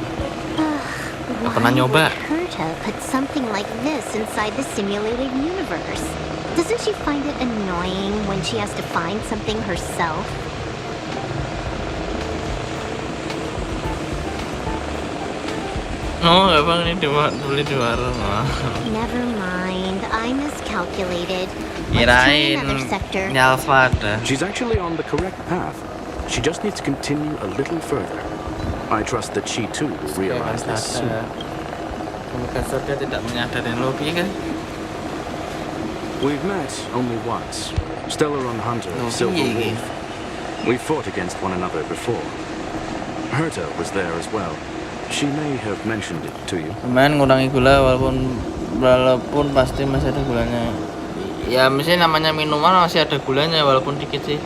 Nggak pernah Why nyoba. would Herta put something like this inside the simulated universe? Doesn't she find it annoying when she has to find something herself? Oh, abang ini beli di warung. Never mind, I miscalculated. Let's try Kirain another sector. ini Alfa ada. She's actually on the correct path. She just needs to continue a little further. I trust that she too will realize this soon. Semoga dia tidak menyadari lobby kan? We've met only once. Stellar and Hunter, Silver Wolf. We fought against one another before. Herta was there as well. She may have mentioned it to you. Lumayan ngurangi gula walaupun pasti masih ada gulanya. Ya mesti namanya minuman masih ada gulanya walaupun dikit sih.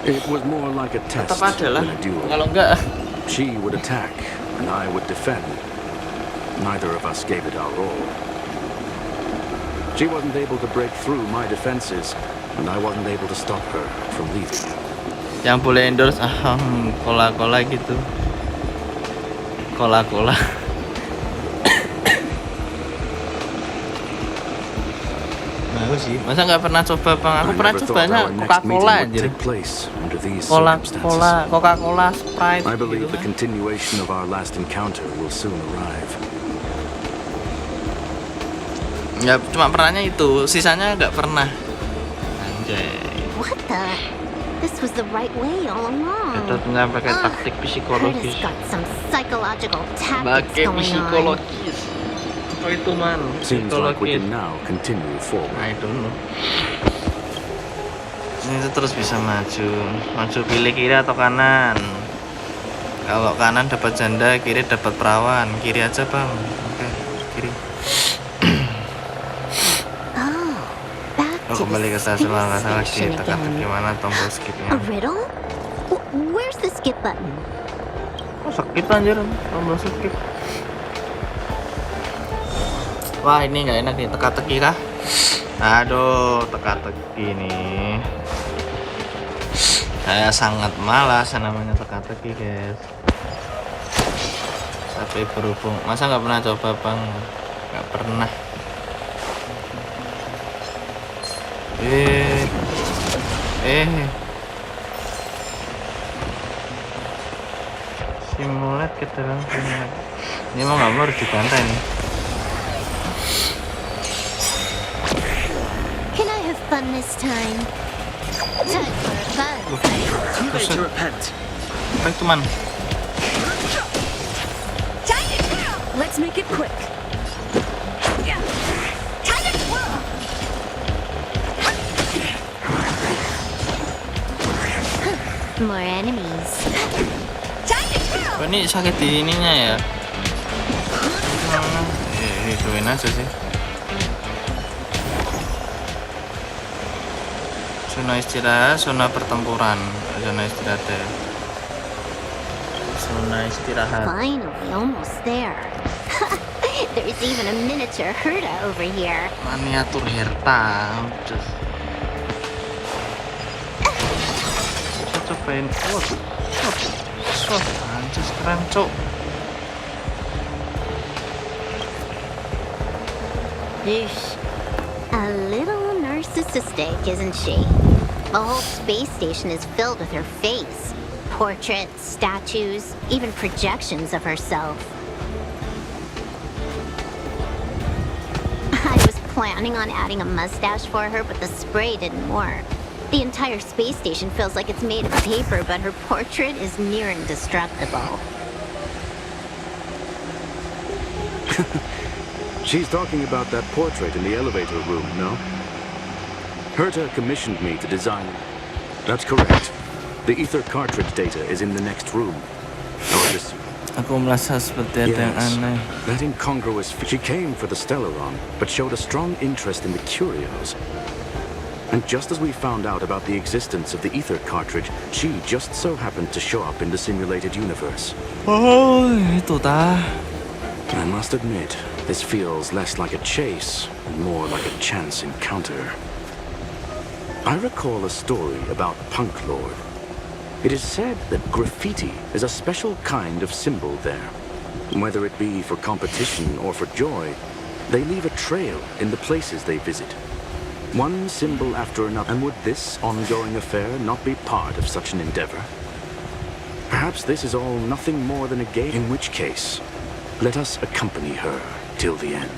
It was more like a test Tetap ada lah. than a duel. Kalau enggak, She would attack, and I would defend. Neither of us gave it our all. She wasn't able to break through my defenses, and I wasn't able to stop her from leaving. yang boleh endorse cola-cola gitu. Cola-cola. Bagus sih. Masa nggak pernah coba bang? Aku I pernah never thought cobanya our next Coca-Cola meeting would anjir. take place under these Coca-Cola, circumstances. Coca-Cola, Sprite. I believe gitu the kan. continuation of our last encounter will soon arrive. Ya cuma pernahnya itu, sisanya nggak pernah. Anjay. What the? This was the right way all along. Kita ternyata pakai taktik psikologis. Herta's got some psychological tactics Pakai going on. psikologis. Oh itu man, Seems like we psikologis. can now continue forward. I don't know. Ini tuh terus bisa maju pilih kiri atau kanan. Kalau kanan dapat janda, kiri dapat perawan. Kiri aja bang. Oke, kiri. Oh, back Oh, to kembali ke the stasiun space lagi station tekan again. gimana tombol A skipnya. riddle? Where's the skip button? Oh sakit anjir tombol skip. Wah ini nggak enak nih, teka-teki kah? Aduh, teka-teki nih. Saya sangat malas namanya teka-teki guys. Tapi berhubung, masa nggak pernah coba bang? Nggak pernah. Simulate kita bang, simulate. Ini mau nggak mau harus dibantai nih. one this time. Time for a buzz. Too late to repent. Baik teman. Let's make it quick. More enemies. Oh, ini sakit di ininya ya. Gituin aja sih. Zona istirahat, zona pertempuran, zona istirahat ya. Zona istirahat. Finally, almost there. There's even a miniature Herta over here. Miniatur Herta. Cobain. Anjir keren, Cok. A little narcissistic, isn't she? The whole space station is filled with her face. Portraits, statues, even projections of herself. I was planning on adding a mustache for her, but the spray didn't work. The entire space station feels like it's made of paper, but her portrait is near indestructible. She's talking about that portrait in the elevator room, no? Herta commissioned me to design. That's correct. The ether cartridge data is in the next room. Aku merasa seperti ada yang aneh. That incongruous. She came for the Stellaron, but showed a strong interest in the curios. And just as we found out about the existence of the ether cartridge, she just so happened to show up in the simulated universe. Oh, itu dah. I must admit, this feels less like a chase and more like a chance encounter. I recall a story about Punk Lord. It is said that graffiti is a special kind of symbol there. Whether it be for competition or for joy, they leave a trail in the places they visit. One symbol after another. And would this ongoing affair not be part of such an endeavor? Perhaps this is all nothing more than a game, in which case, let us accompany her till the end.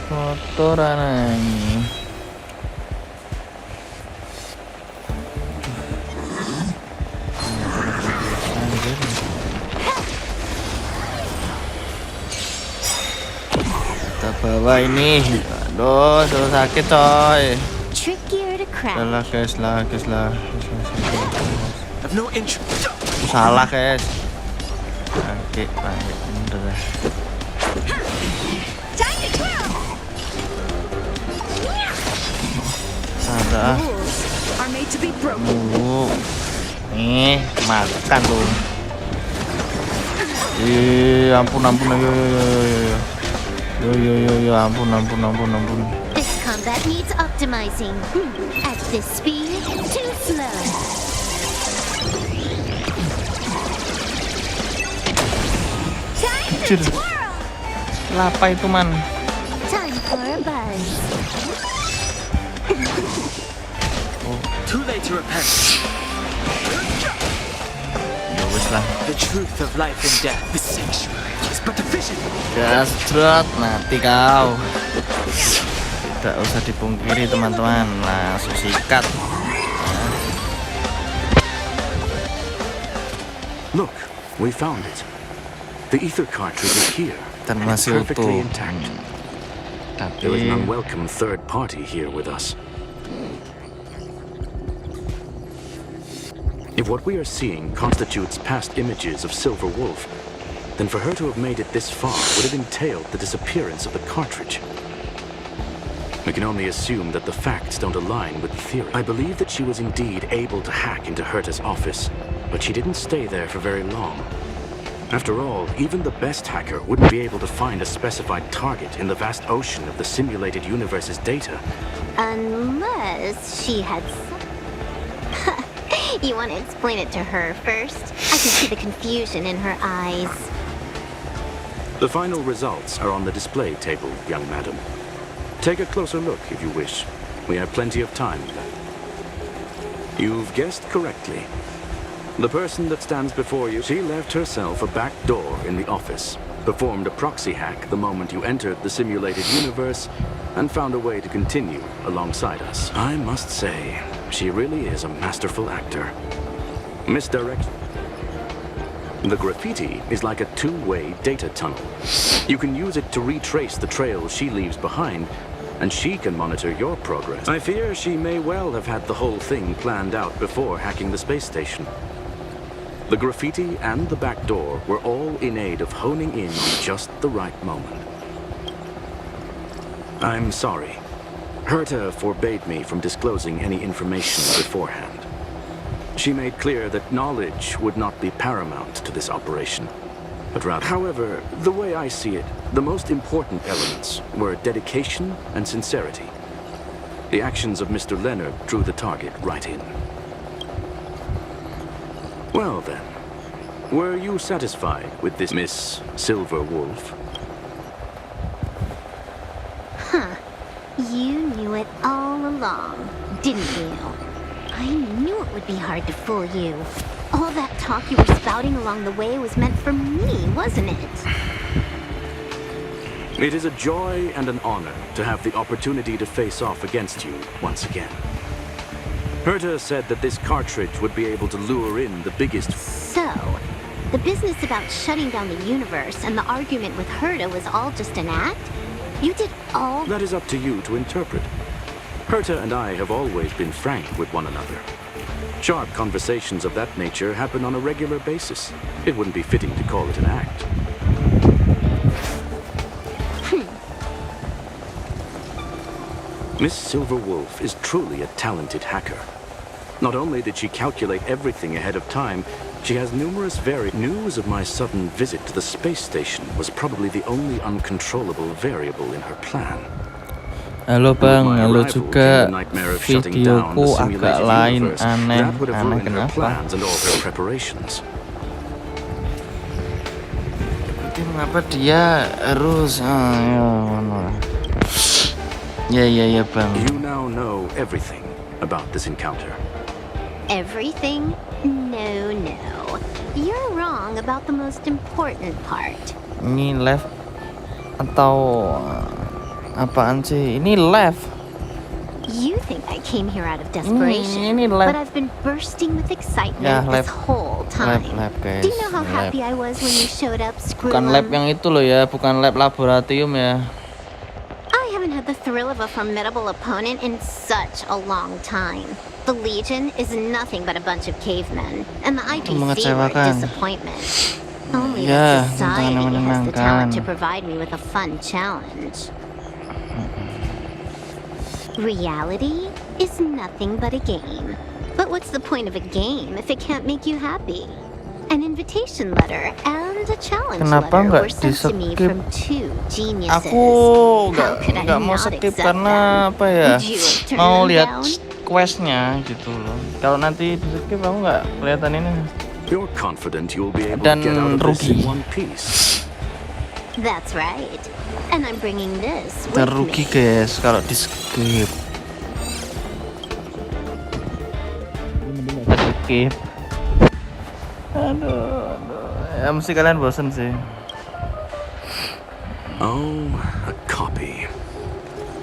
Kotoran ini. Kita bawa ini. Aduh, sudah sakit coy. Trickier to crack. Salah guys. I've no interest. Salah guys. Bangkit. Udah. Ada. Are made to be broken. Nih, makan tuh. Ampun. Yo, ampun. This combat needs optimizing. At this speed, too slow. Anjir. Apa itu man? Time for a buzz. Too late to repent. Ya wis lah. The truth of life and death. The sanctuary is but a vision. Gasrot, mati kau. Tidak usah dipungkiri teman-teman, langsung sikat. Look, we found it. The ether cartridge is here. Dan And it's masih perfectly utuh. intact. Tapi There was an unwelcome third party here with us. If what we are seeing constitutes past images of Silver Wolf, then for her to have made it this far would have entailed the disappearance of the cartridge. We can only assume that the facts don't align with the theory. I believe that she was indeed able to hack into Herta's office, but she didn't stay there for very long. After all, even the best hacker wouldn't be able to find a specified target in the vast ocean of the simulated universe's data. Unless she had some... You want to explain it to her first? I can see the confusion in her eyes. The final results are on the display table, young madam. Take a closer look if you wish. We have plenty of time. You've guessed correctly. The person that stands before you, she left herself a back door in the office, performed a proxy hack the moment you entered the simulated universe, and found a way to continue alongside us. I must say, she really is a masterful actor. Misdirect. The graffiti is like a two-way data tunnel. You can use it to retrace the trails she leaves behind, and she can monitor your progress. I fear she may well have had the whole thing planned out before hacking the space station. The graffiti and the back door were all in aid of honing in on just the right moment. I'm sorry. Herta forbade me from disclosing any information beforehand. She made clear that knowledge would not be paramount to this operation, but rather... However, the way I see it, the most important elements were dedication and sincerity. The actions of Mr. Leonard drew the target right in. Well then, were you satisfied with this Miss Silver Wolf? Huh. You knew it all along, didn't you? I knew it would be hard to fool you. All that talk you were spouting along the way was meant for me, wasn't it? It is a joy and an honor to have the opportunity to face off against you once again. Herta said that this cartridge would be able to lure in the biggest... So, the business about shutting down the universe and the argument with Herta was all just an act? You did all... That is up to you to interpret. Herta and I have always been frank with one another. Sharp conversations of that nature happen on a regular basis. It wouldn't be fitting to call it an act. Miss Silver Wolf is truly a talented hacker. Not only did she calculate everything ahead of time, she has numerous News of my sudden visit to the space station was probably the only uncontrollable variable in her plan. Halo bang, halo juga. Videoku agak lain, aneh kenapa? Tapi mengapa dia harus? Ya bang. You now know everything about this encounter. Everything? No. You're wrong about the most important part. Ini left atau apaan sih? Ini left. You think I came here out of desperation, ini left. but I've been bursting with excitement this whole time. Lab, guys. Do you know how happy I was when you showed up, Bukan lab yang itu loh ya, bukan lab laboratorium ya. I haven't had the thrill of a formidable opponent in such a long time. The Legion is nothing but a bunch of cavemen, and the IPC were a disappointment. Only the society has the talent to provide me with a fun challenge. Reality is nothing but a game. But what's the point of a game if it can't make you happy? An invitation letter and a challenge letter were sent to me from two geniuses. Aku nggak mau skip karena apa ya? Mau lihat questnya gitu loh. Kalau nanti di skip aku nggak kelihatan ini. You're confident you'll be able to get out of this in one piece. That's right. And I'm bringing this with me. Rugi guys kalau di skip. Skip. Aduh. Ya mesti kalian bosan sih. Oh, a copy.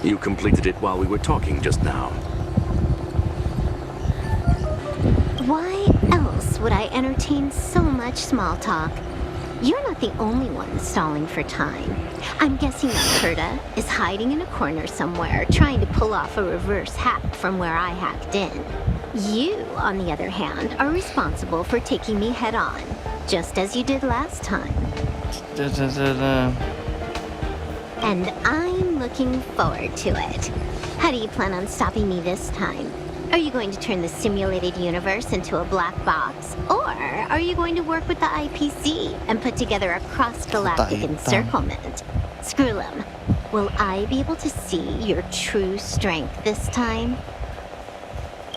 You completed it while we were talking just now. Why else would I entertain so much small talk? You're not the only one stalling for time. I'm guessing that Herta is hiding in a corner somewhere, trying to pull off a reverse hack from where I hacked in. You, on the other hand, are responsible for taking me head-on, just as you did last time. And I'm looking forward to it. How do you plan on stopping me this time? Are you going to turn the simulated universe into a black box? Or are you going to work with the IPC and put together a cross-galactic encirclement? Screw'em, will I be able to see your true strength this time?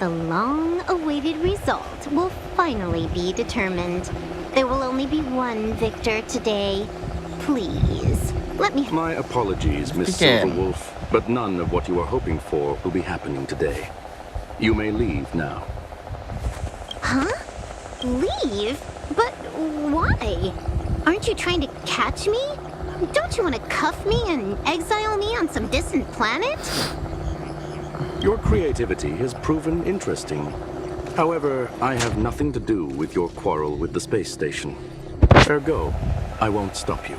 The long-awaited result will finally be determined. There will only be one victor today. Please, let me... My apologies, Miss Silverwolf, but none of what you are hoping for will be happening today. You may leave now. Huh? Leave? But why? Aren't you trying to catch me? Don't you want to cuff me and exile me on some distant planet? Your creativity has proven interesting. However, I have nothing to do with your quarrel with the space station. Ergo, I won't stop you.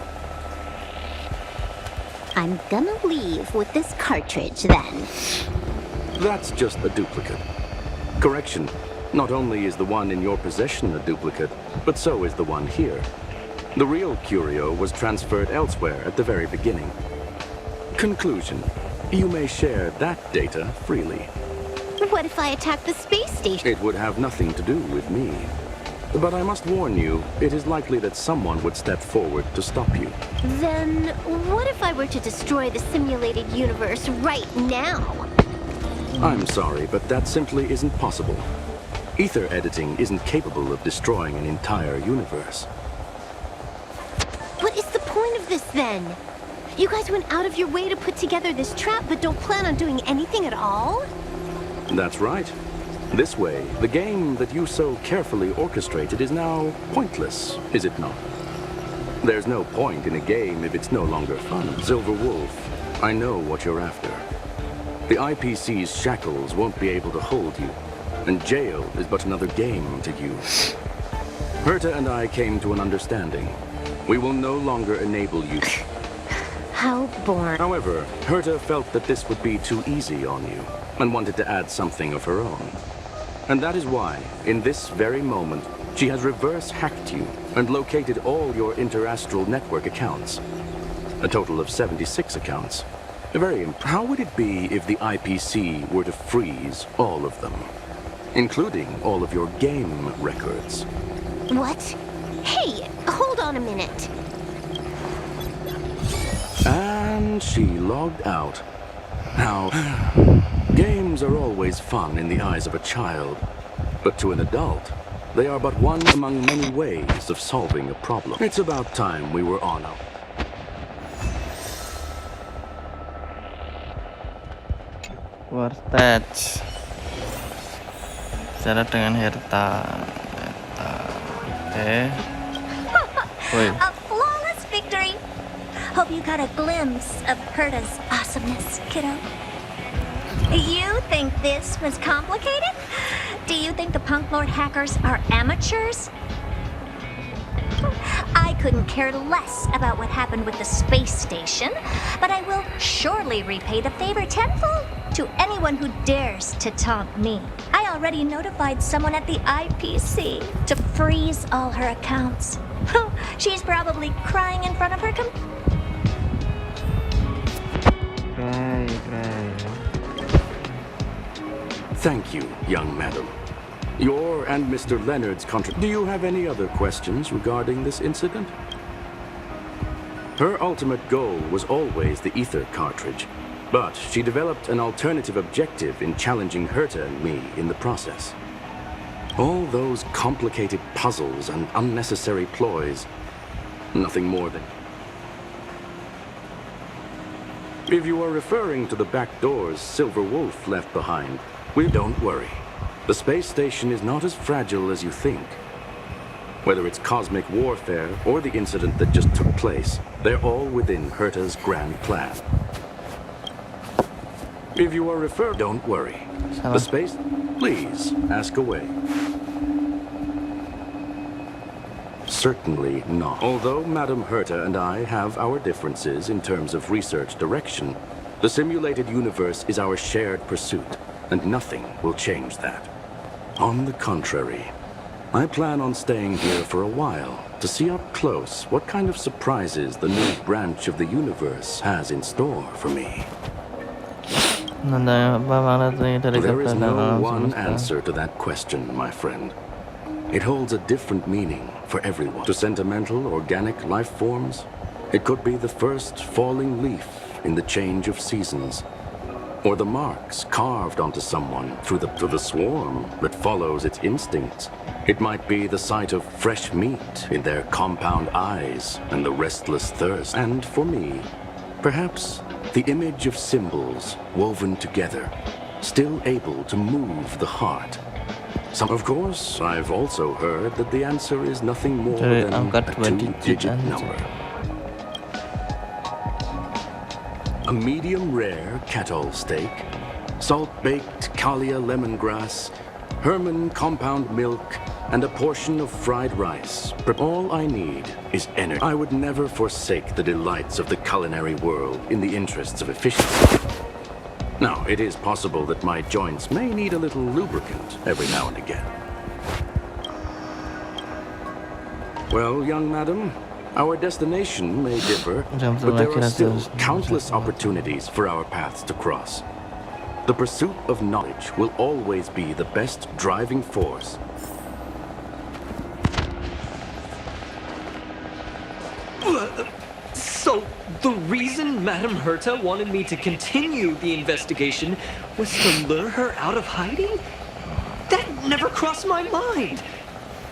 I'm gonna leave with this cartridge then. That's just a duplicate. Correction, not only is the one in your possession a duplicate, but so is the one here. The real curio was transferred elsewhere at the very beginning. Conclusion, you may share that data freely. What if I attack the space station? It would have nothing to do with me. But I must warn you, it is likely that someone would step forward to stop you. Then what if I were to destroy the simulated universe right now? I'm sorry, but that simply isn't possible. Ether editing isn't capable of destroying an entire universe. What is the point of this then? You guys went out of your way to put together this trap, but don't plan on doing anything at all? That's right. This way, the game that you so carefully orchestrated is now pointless, is it not? There's no point in a game if it's no longer fun. Silver Wolf, I know what you're after. The IPC's shackles won't be able to hold you, and jail is but another game to you. Herta and I came to an understanding. We will no longer enable you. How boring. However, Herta felt that this would be too easy on you, and wanted to add something of her own. And that is why, in this very moment, she has reverse-hacked you and located all your interastral network accounts. A total of 76 accounts. How would it be if the IPC were to freeze all of them, including all of your game records? What? Hey, hold on a minute. And she logged out. Now, games are always fun in the eyes of a child, but to an adult, they are but one among many ways of solving a problem. It's about time we were on up. Wartage. Bicara dengan Herta. Oke. Woi. A flawless victory. Hope you got a glimpse of Herta's awesomeness, kiddo. You think this was complicated? Do you think the Punk Lord hackers are amateurs? I couldn't care less about what happened with the space station, but I will surely repay the favor tenfold to anyone who dares to taunt me. I already notified someone at the IPC to freeze all her accounts. She's probably crying in front of her computer. Thank you, young madam. Your and Mr. Leonard's Do you have any other questions regarding this incident? Her ultimate goal was always the ether cartridge, but she developed an alternative objective in challenging Herta and me in the process. All those complicated puzzles and unnecessary ploys, nothing more than... If you are referring to the back doors Silver Wolf left behind, don't worry. The space station is not as fragile as you think. Whether it's cosmic warfare or the incident that just took place, they're all within Herta's grand plan. If you are don't worry. The space... Please, ask away. Certainly not. Although Madam Herta and I have our differences in terms of research direction, the simulated universe is our shared pursuit, and nothing will change that. On the contrary, I plan on staying here for a while to see up close what kind of surprises the new branch of the universe has in store for me. There is no one answer to that question, my friend. It holds a different meaning for everyone. To sentimental, organic life forms, it could be the first falling leaf in the change of seasons, or the marks carved onto someone through the swarm that follows its instincts. It might be the sight of fresh meat in their compound eyes and the restless thirst. And for me, perhaps the image of symbols woven together, still able to move the heart, Of course, I've also heard that the answer is nothing more Dari than angka a 2 digit two-digit aja. number. A medium rare kettle steak, salt-baked Kalia lemongrass, Herman compound milk, and a portion of fried rice. All I need is energy. I would never forsake the delights of the culinary world in the interests of efficiency. Now, it is possible that my joints may need a little lubricant every now and again. Well, young madam, our destination may differ, but there are still countless opportunities for our paths to cross. The pursuit of knowledge will always be the best driving force. So, the reason Madame Herta wanted me to continue the investigation was to lure her out of hiding? That never crossed my mind!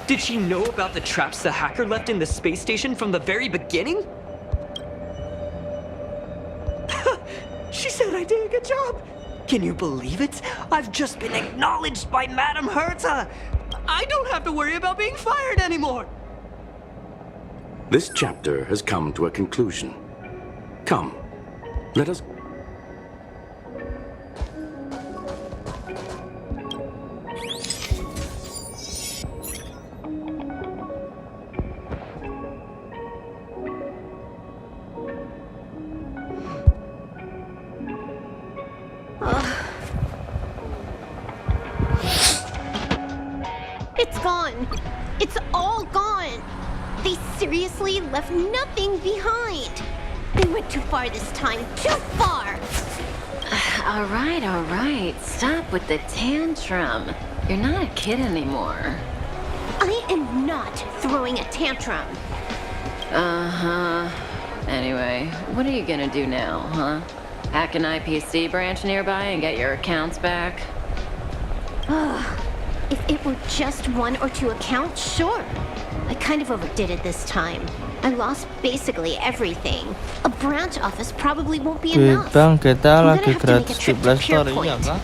Did she know about the traps the hacker left in the space station from the very beginning? She said I did a good job! Can you believe it? I've just been acknowledged by Madame Herta! I don't have to worry about being fired anymore! This chapter has come to a conclusion. Come, let us... It's gone. It's all gone. They seriously left nothing behind. They went too far this time. Too far. All right. Stop with the tantrum. You're not a kid anymore. I am not throwing a tantrum. Uh-huh. Anyway, what are you gonna do now, huh? Hack an IPC branch nearby and get your accounts back? If it were just 1 or 2 accounts, sure. I kind of overdid it this time. I lost basically everything. A branch office probably won't be enough. Bang, kita I'm gonna lagi have to make a gratis trip 17 to story ya Pierpoint. kak?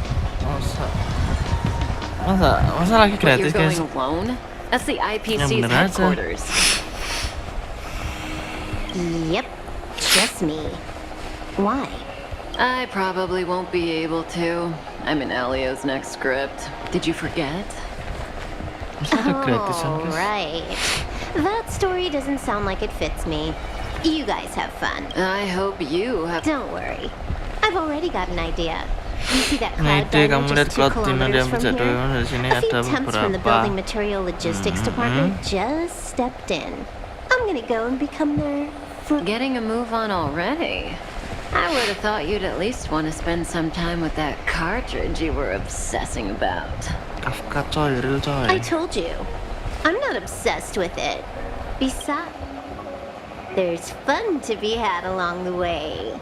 Masa lagi But gratis you're guys? going alone? That's the IPC's bener aja. headquarters. Yep, just me. Why? I probably won't be able to. I'm in Elio's next script. Did you forget? Masa ada gratisan Oh, guys? right. That story doesn't sound like it fits me. You guys have fun. I hope you have... Don't worry. I've already got an idea. You see that Nah, cloud ide kamu diamond lihat just 2 cloud diamond kilometers yang from bisa here? doang dari sini A few ada temps from the building beberapa. material logistics department just stepped in. I'm gonna go and become their... Getting a move on already. I would have thought you'd at least want to spend some time with that cartridge you were obsessing about. Kafka coy, real coy. I told you. I'm not obsessed with it. Besides, there's fun to be had along the way.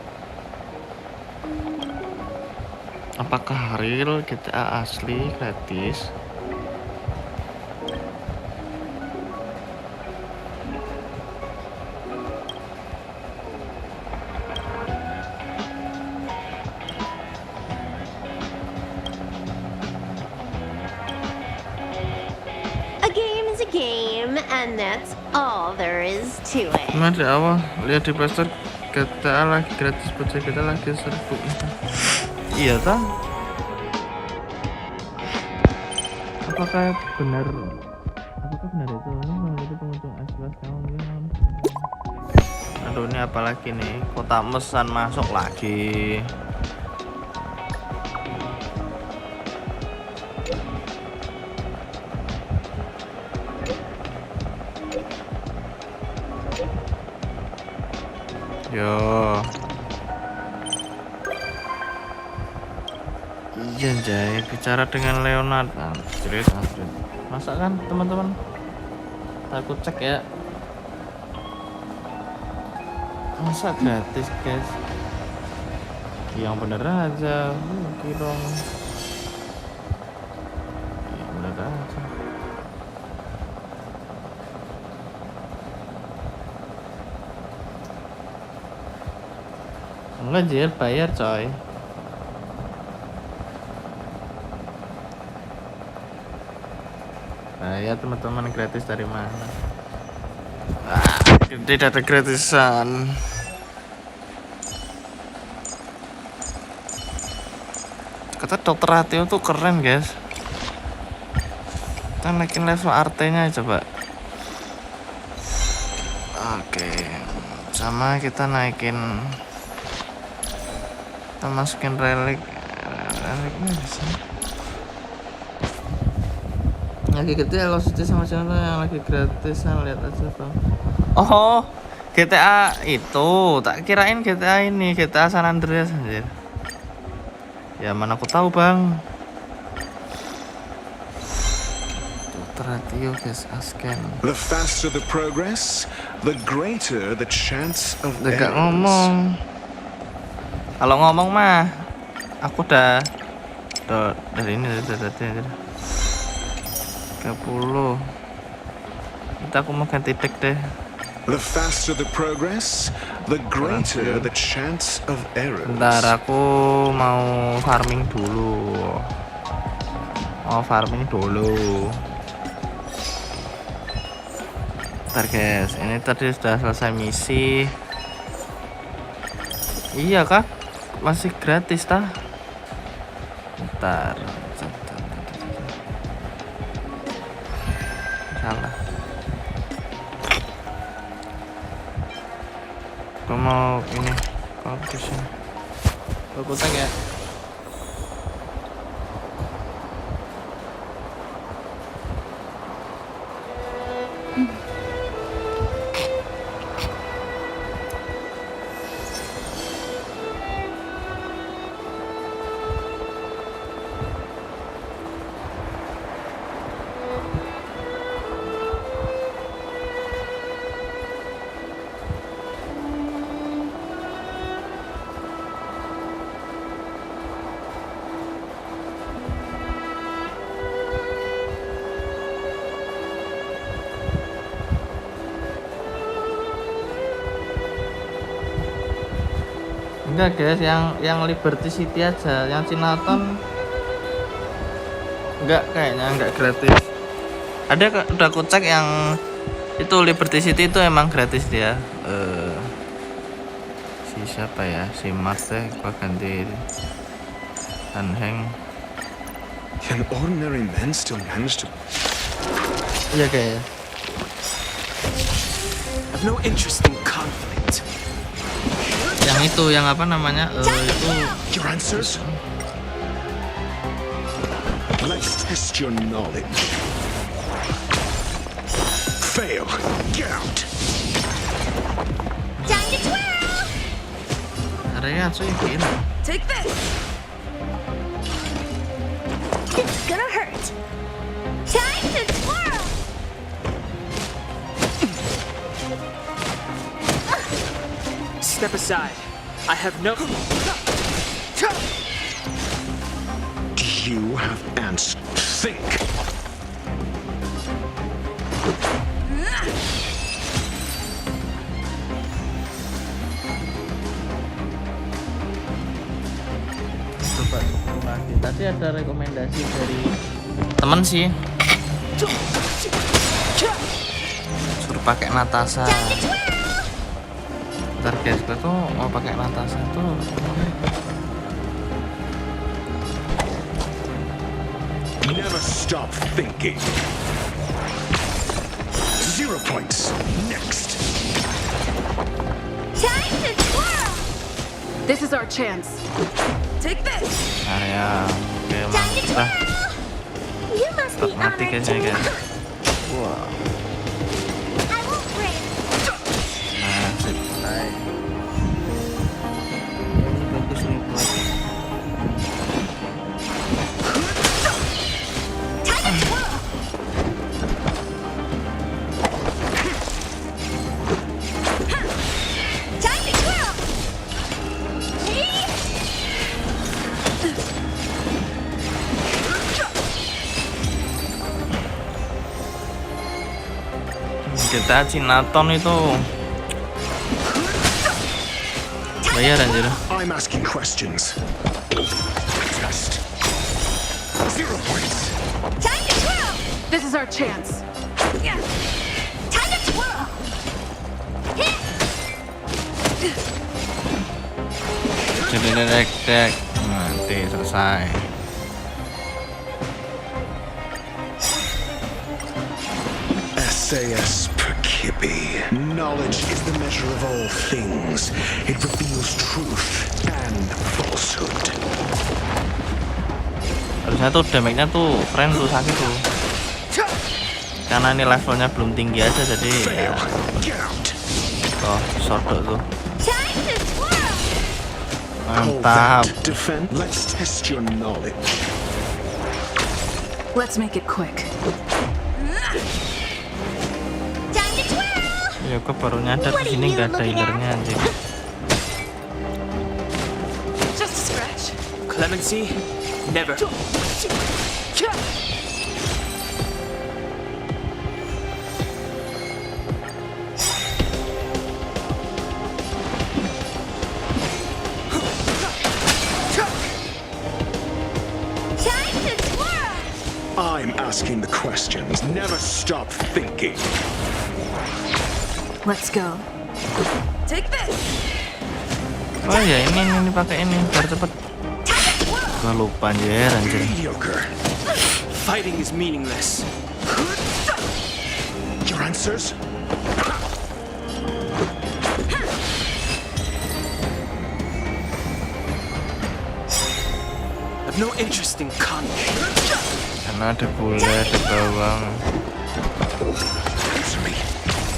Apakah real GTA asli gratis? A game is a game, and that's all there is to it. Cuma di awal lihat di poster GTA lagi gratis, baca kita lagi 1000. Iya kan? Apakah benar itu? Ini itu pengunjung S11 kamu mungkin. Aduh, ini apa lagi nih? Kota mesan masuk lagi. Yo. Iya Jay, bicara dengan Leonard. Anjrit. Masa kan teman-teman? Aku cek ya. Masa gratis guys? Yang bener aja. Oke dong. Yang bener aja. Enggak Jir, bayar coy. ya teman-teman, gratis dari mana? Tidak ada gratisan. Kata dokter Atio tuh keren guys. Kita naikin level RT-nya coba. Oke, sama kita naikin, kita masukin reliknya bisa. Lagi gede velocity sama channel yang lagi gratisan, lihat aja bang. Oh, GTA itu, tak kirain GTA ini, GTA San Andreas anjir. Ya mana aku tahu bang. Radio guys, asken. The faster the progress, the greater the chance of Dekat errors. ngomong. Kalau ngomong mah, aku udah dari ini udah tadi. 30. Kita aku mau ganti deck deh. The faster the progress, the greater the chance of errors. Bentar, aku mau farming dulu. Bentar guys, ini tadi sudah selesai misi. Iya kah? Masih gratis tah? Bentar. Salah. Aku mau ini competition. Berputar ya. Enggak guys, yang Liberty City aja, yang Cinaton enggak, kayaknya enggak gratis. Ada udah aku cek yang itu Liberty City itu emang gratis dia. Si siapa ya, si Mars deh, gua ganti Hanheng. Can ordinary men still manage to? Iya kayaknya. I've no interest in conflict. Yang itu, yang apa namanya? Itu Your answers? Let's test your knowledge. Fail. Get out. Time to twirl! area cuy, gila. Take this! It's gonna hurt. Time to twirl! Step aside. I have no... Do you have answers? Think. Coba lagi. Tadi ada rekomendasi dari temen sih. Suruh pakai Natasha. Ntar guys, gue tuh mau pakai Natasha tuh. Never stop thinking. 0 points. Next. Time to twirl! This is our chance. Take this! Area, oke mantap lah. You must be Mati honored kayaknya to guys. Wow. I won't break. Nah, sip, baik. Ini bagus nih buat. Time to twirl! Time to twirl! Kita Cinaton itu bayar anjir. I'm asking questions. Test. 0 points. Time to twirl! This is our chance. Time to twirl. Jadi dek nanti selesai. SAS Perkibi. Knowledge is the measure of all things. It reveals truth and falsehood. Harusnya tuh damage-nya tuh keren tuh, sakit tuh. Karena ini levelnya belum tinggi aja, jadi ya. Oh, sodok tuh. Mantap. Let's test your knowledge. Let's make it quick. Ya, gue baru nyadar di sini nggak ada healernya anjing. Just a scratch. Clemency? Never. I'm asking the questions. Never stop thinking. Let's go. Take this. Oh ya, ini pakai ini biar cepet. Gua lupa anjir. Mediocre. Fighting is meaningless. Your answers? I've no interest in conflict. Karena ada bule, ada bawang. Answer me.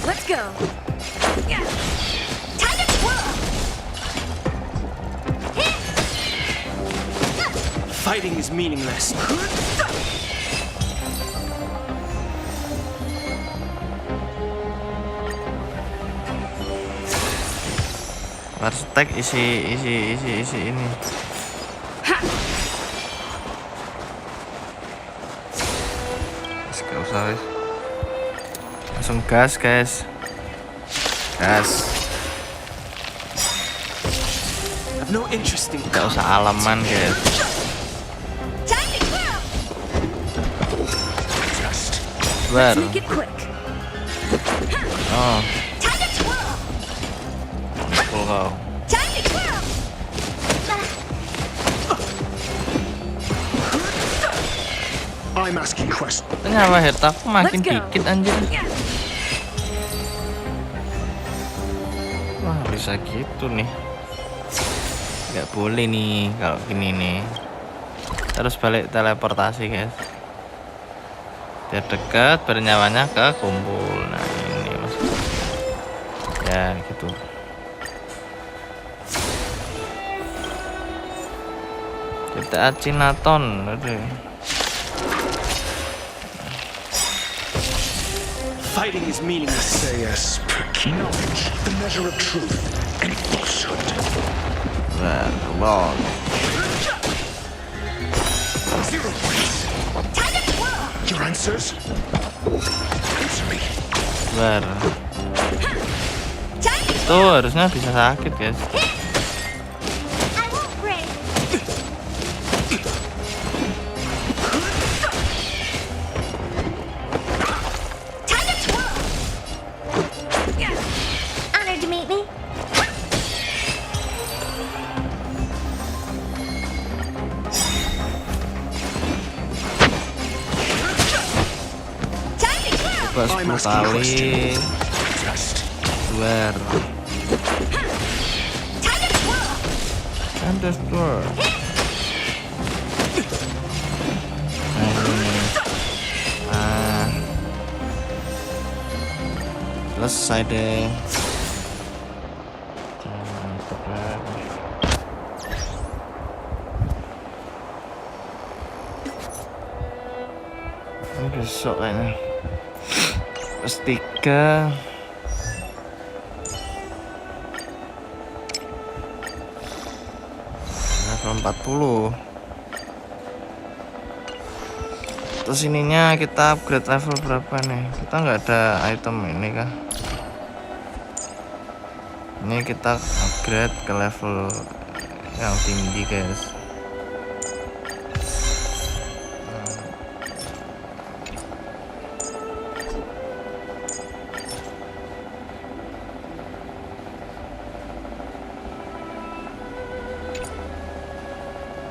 Let's go. Fighting is meaningless. Stack isi ini. Gak usah guys. Langsung gas guys. Gas. I've no interest in Gak usah alaman guys. Baru. Oh. Pukul kau. I'm asking questions. Nyawa head aku makin dikit anjir. Wah, bisa gitu nih. Gak boleh nih kalau gini nih. Terus balik teleportasi guys. Biar dekat, bernyawanya ke kumpul. Nah ini mas. Ya gitu. Kita Cinaton. Aduh. Fighting is meaningless. SAS knowledge, the measure of truth and falsehood. Well. 0 points. Your answers? Answer me. Bar. Tuh harusnya bisa sakit guys. Pas 10 kali. Swear. Underscore. Nah ini. Selesai deh. Ini besok kayaknya. Plus 3. Level 40. Terus ininya kita upgrade level berapa nih? Kita nggak ada item ini kah? Ini kita upgrade ke level yang tinggi guys.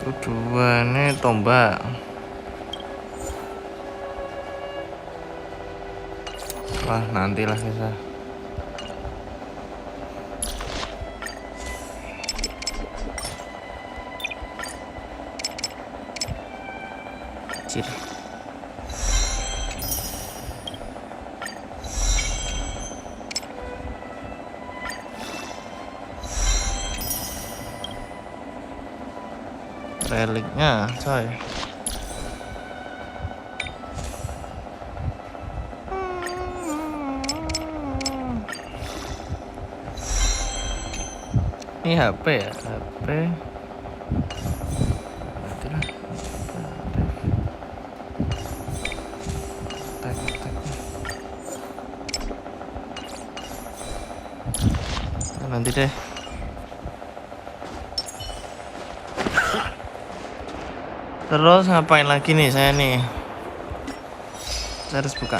Kedua ini tombak. Wah, nantilah kita. Cir. Reliknya, coy. Ini HP ya, HP. Matilah. Nanti deh. Terus ngapain lagi nih saya nih? Saya harus buka.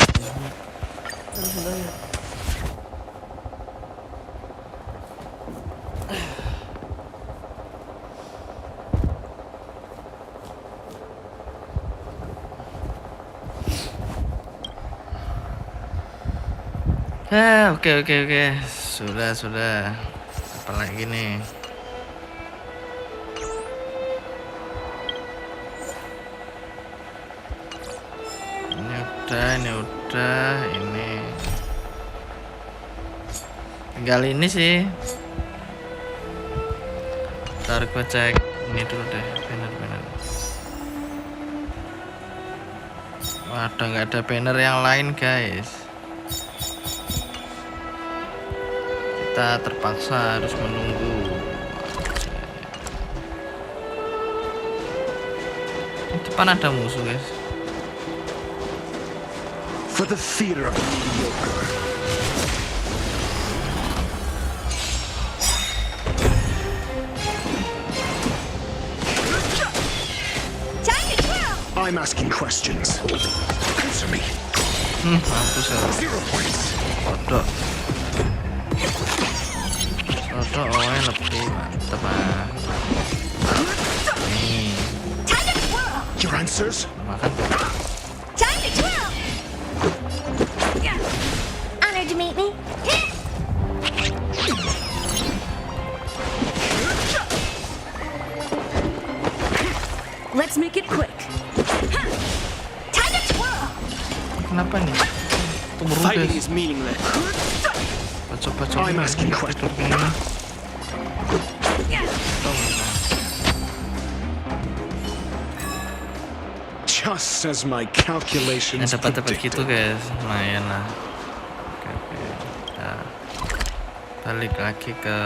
Oke. Sudah. Apa lagi nih? Ini udah, ini tinggal ini sih. Ntar gue cek ini dulu deh, banner. Waduh, nggak ada banner yang lain guys. Kita terpaksa harus menunggu. Di depan ada musuh guys. For the theater of the mediocre. I'm asking questions. Answer me. Mampus ya. 0 points. Kodok awalnya lebih mantep ah. Nih. Your answers? Makan. Honored to meet me. Let's make it quick. Kenapa nih? Fighting is meaningless. Coba I'm asking questions. Just as my calculations dapat predicted. gitu guys, lumayan lah. Oke. Nah, balik lagi ke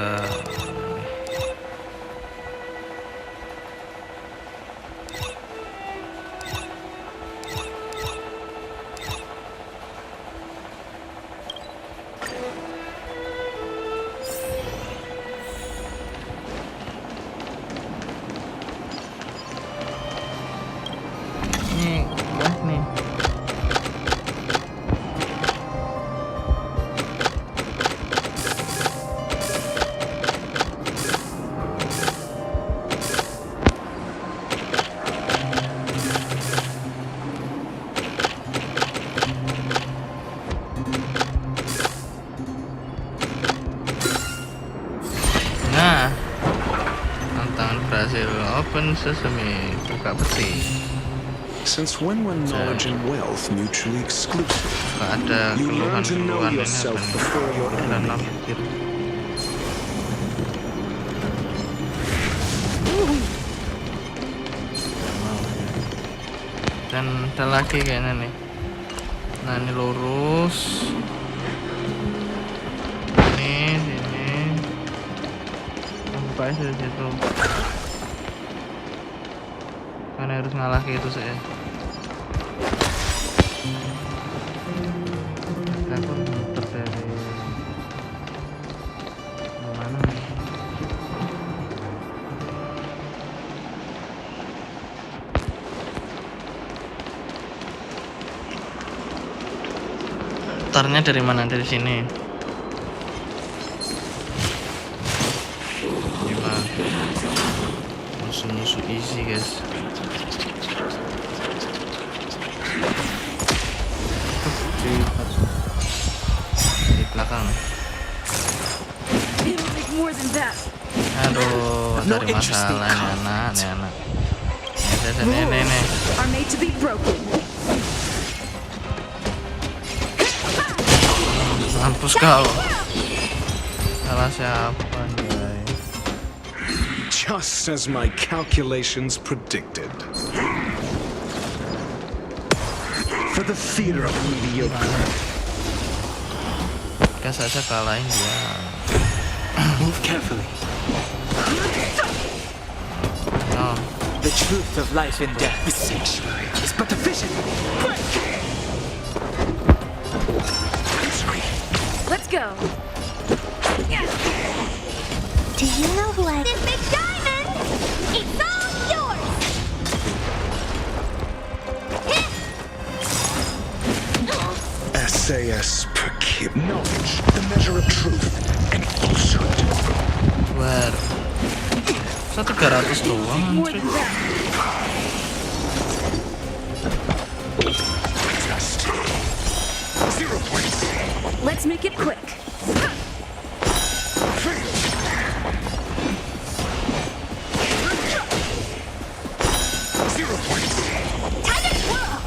nih. Nah, tantangan berhasil. Open sesame, buka peti. Since when were knowledge and wealth mutually exclusive? Ada You learn to know keluhan yourself ini before your enemy. Dan ada lagi kayaknya nih. Nah, ini lurus. Ini sini. Buka dari situ. Karena harus ngalah gitu saya. Aku muter dari mana? Muternya dari mana? Dari sini. musuh-musuh easy guys. Di belakang. It'll take more than that. Aduh, cari masalah nih anak. Nih. Are made to be broken. Mampus kau. Salah siapa nih? Just as my calculations predicted. For the theater of mediocre. Gas aja kalahin dia. Move carefully. No. The truth of life and death. The sanctuary is but a vision. Let's go. Do you know who I... This big diamond! It's all yours! SAS Perkip. Knowledge, the measure of truth and falsehood. Where? 300 doang. More than that. Just 0 points. Let's make it quick. 0 points. Time to twirl!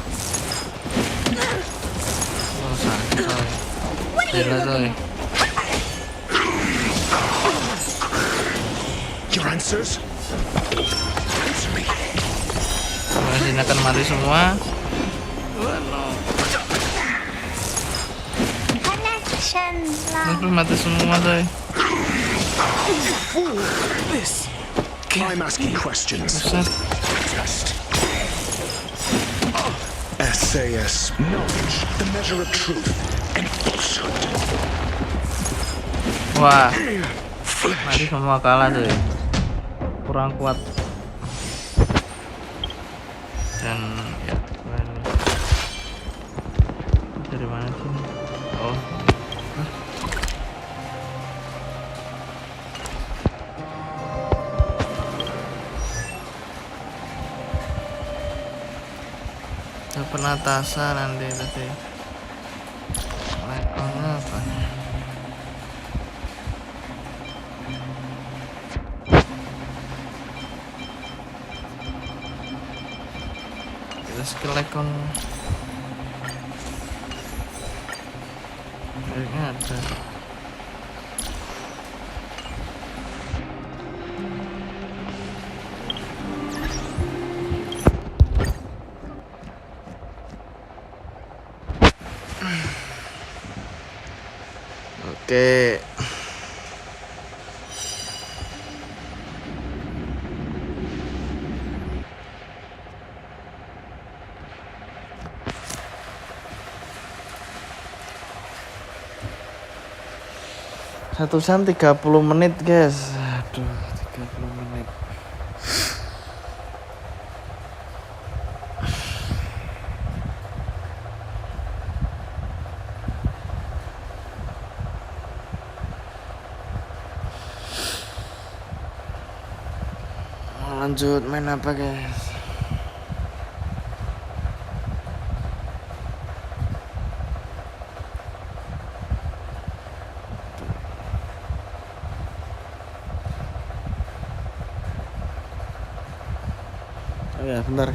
Oh, santai. Gila coy. Your answers? Answer me. Sini akan mati semua. Connection Nanti mati semua coy. This. I'm asking questions. Buset. Just. SAS. Knowledge, the measure of truth and falsehood. Wah, Flesh. mati semua kalah coy. Kurang kuat. Dan ya, dari mana sih? Oh. Penatasan nanti tadi. Levelnya apa? Kita skill icon. Kayaknya ada. Oke. Satu jam 30 menit guys. Aduh, 30 menit. Lanjut main apa guys? Oh ya bentar.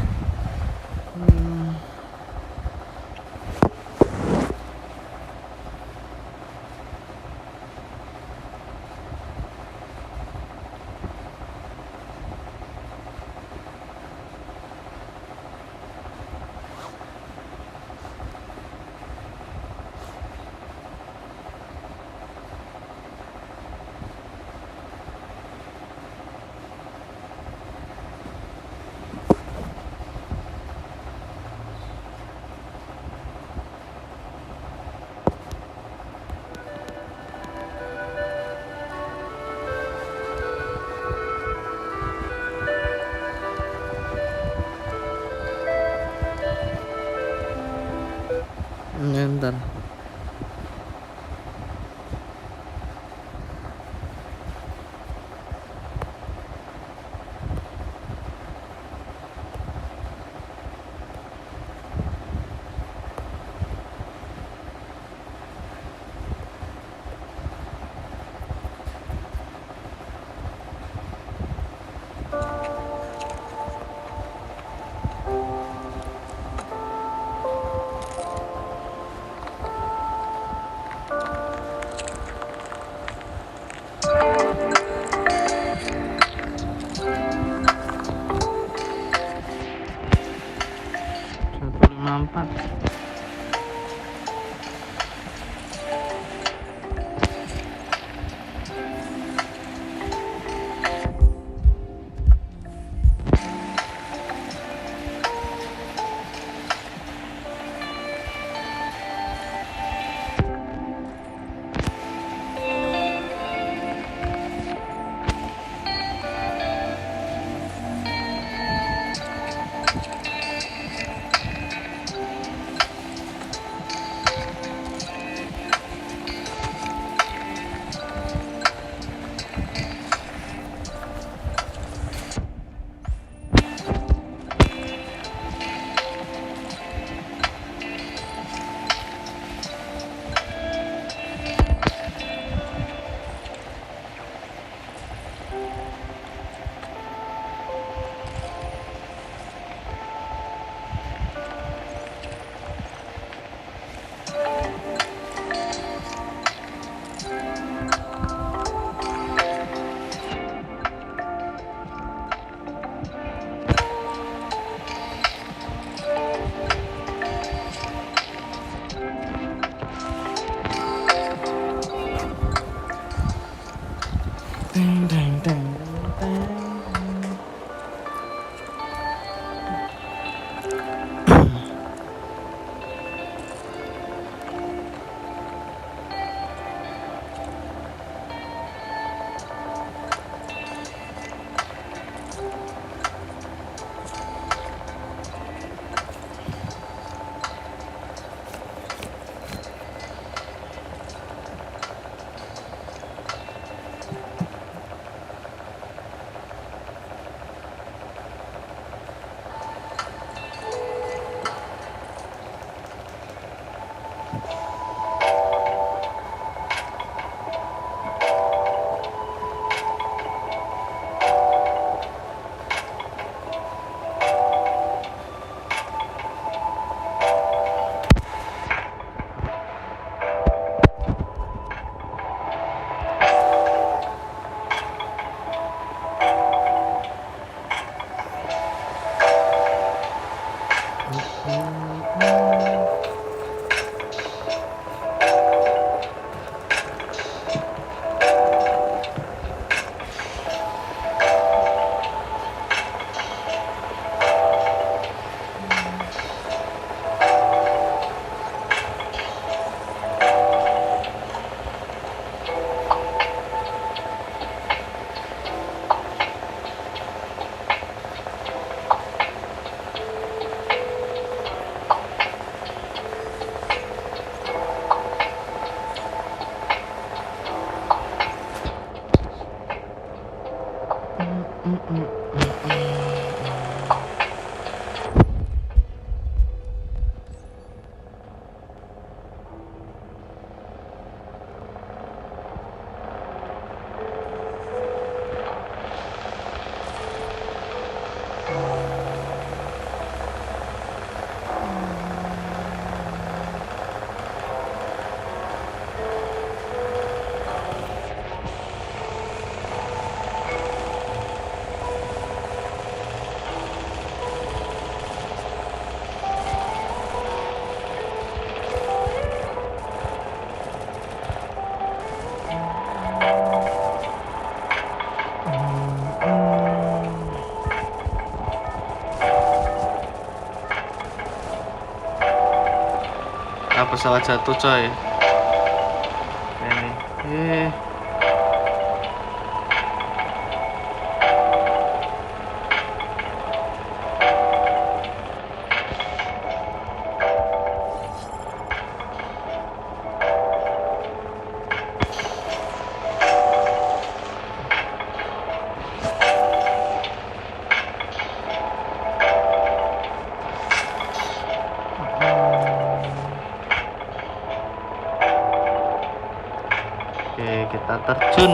Deng deng deng deng. Pesawat jatuh coy. Ini kita terjun.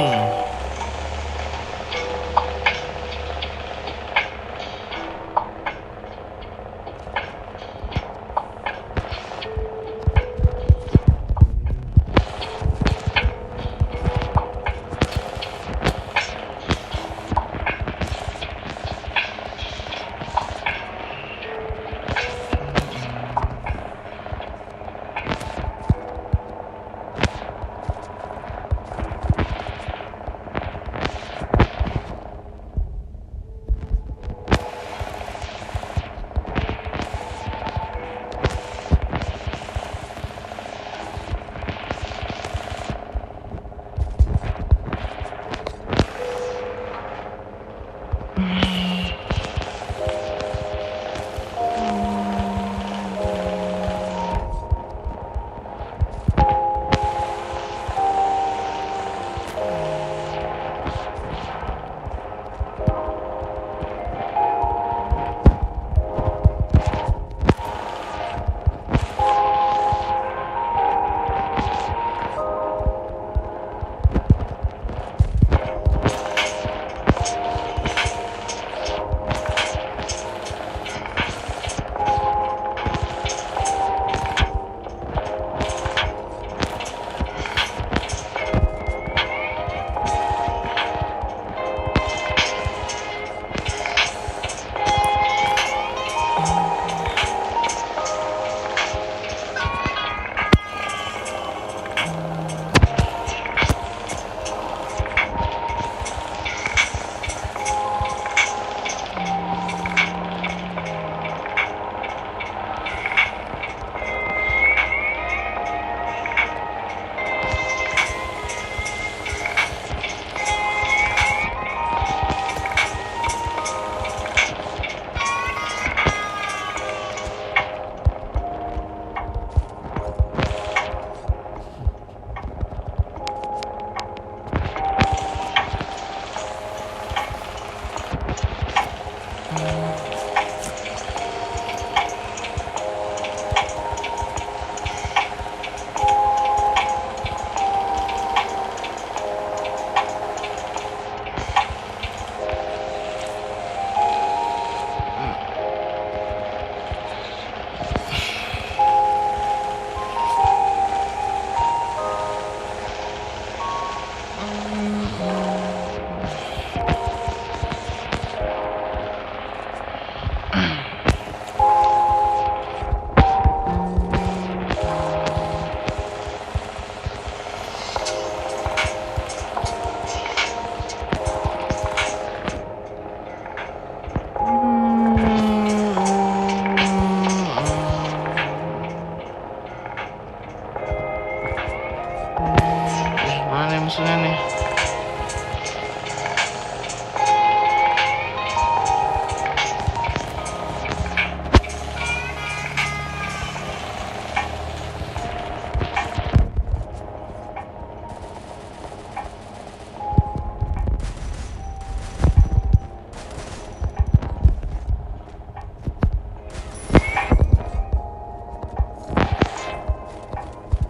Mana musuhnya nih?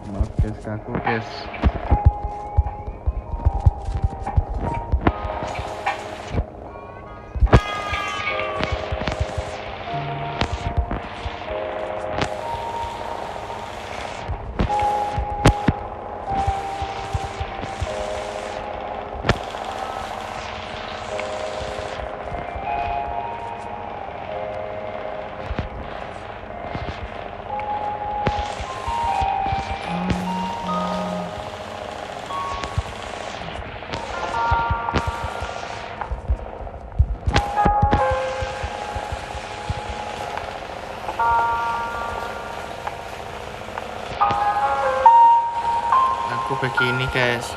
Maaf guys, kaku guys. Aku begini guys.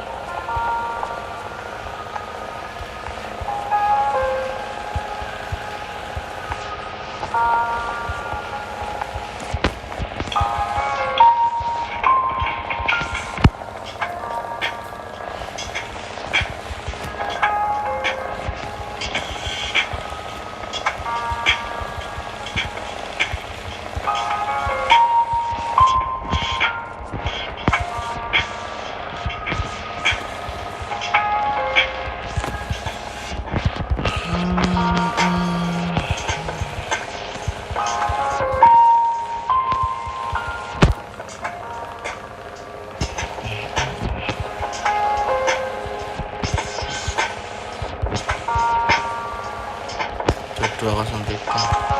Dua 203.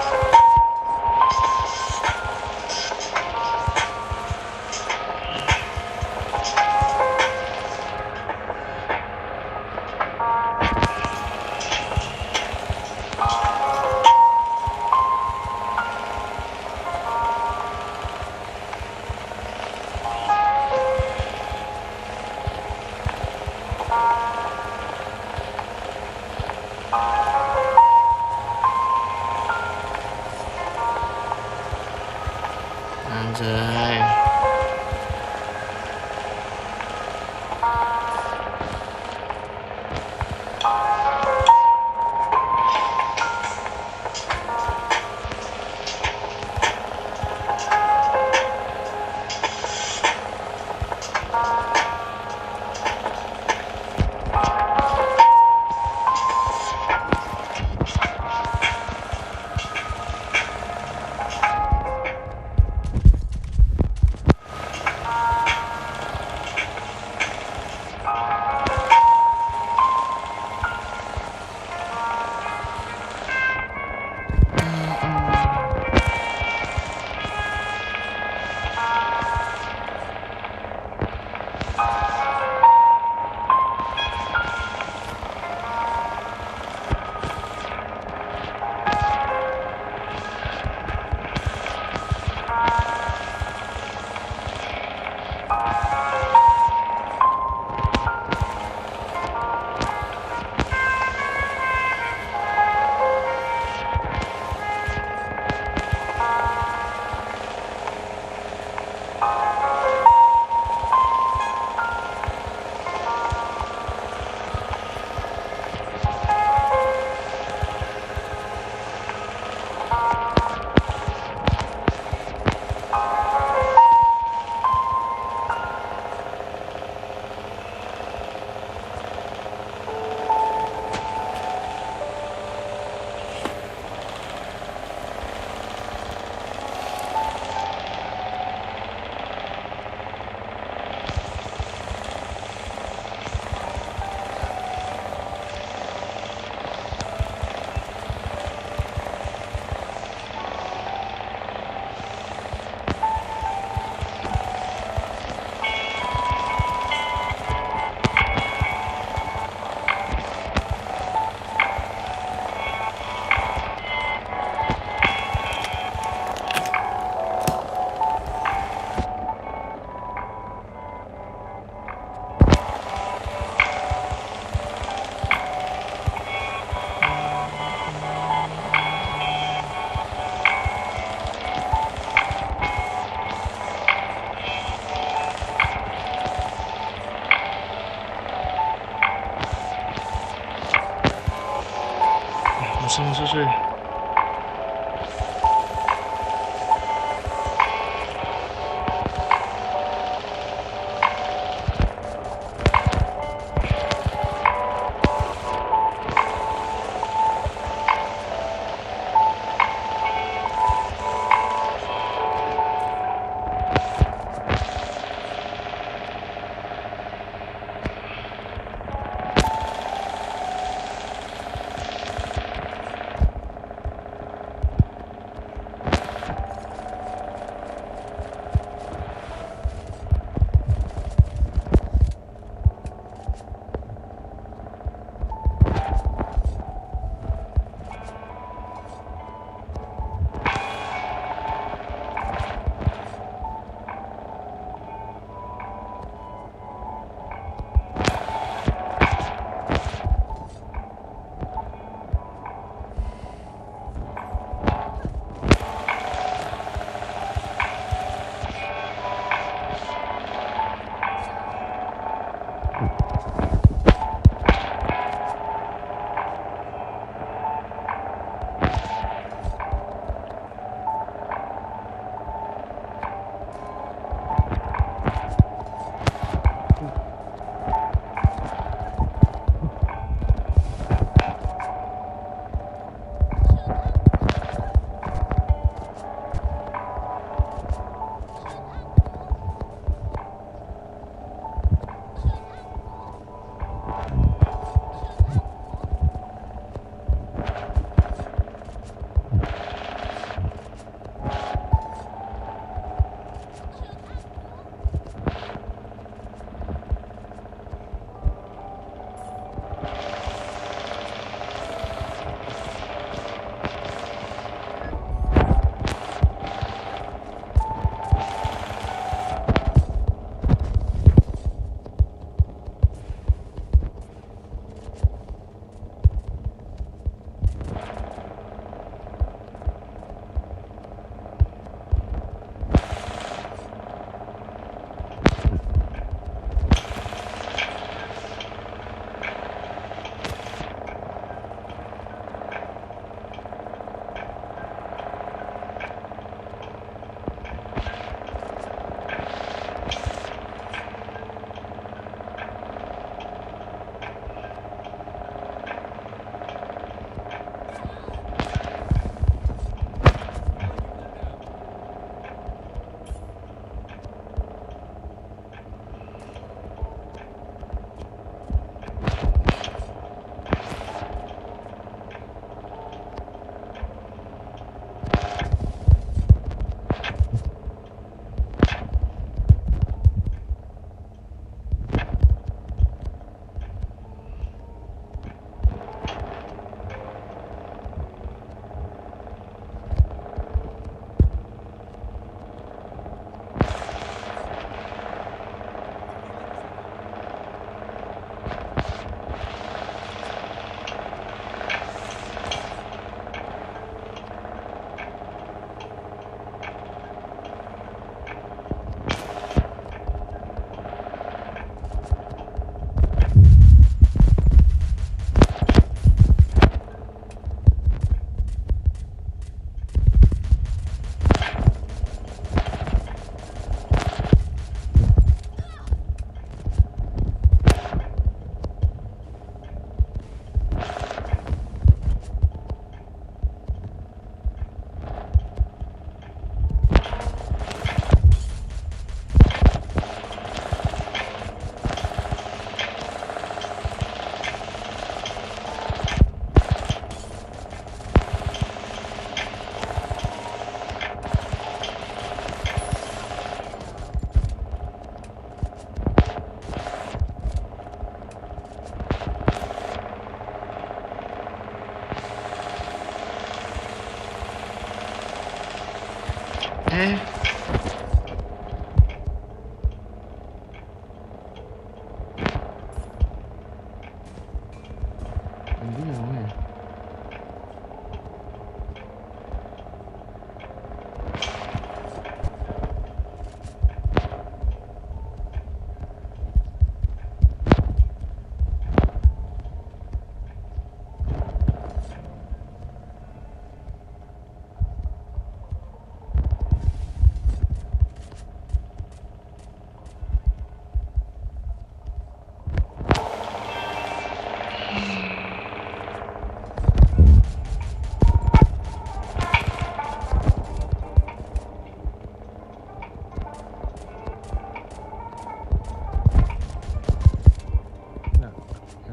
susu.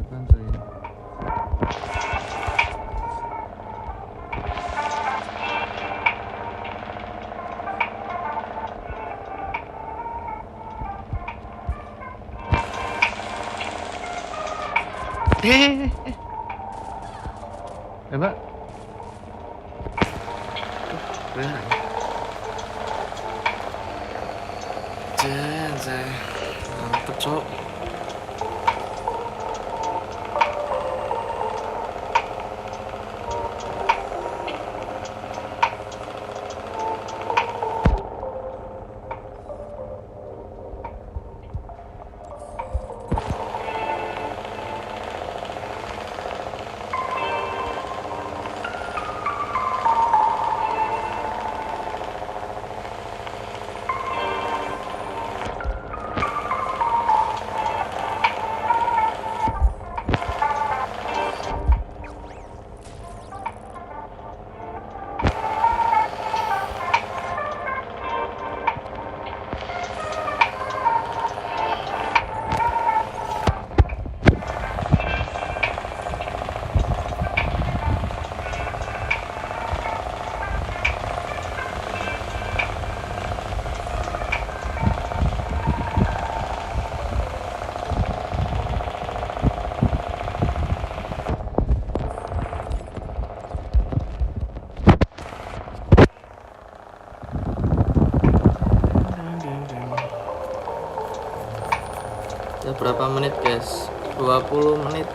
Perkenalkan saya. Mbak. Jangan, mantep cok. Ya berapa menit guys? 20 menit.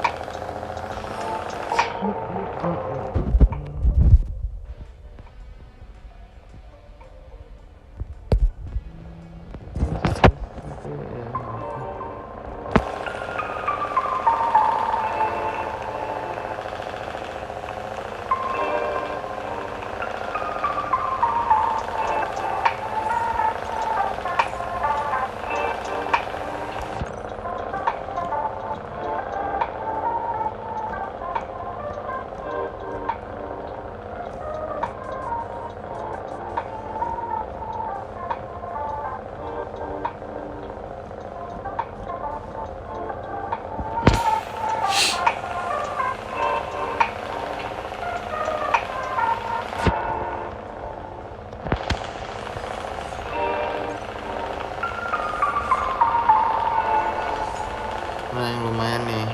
Nah, yang lumayan nih.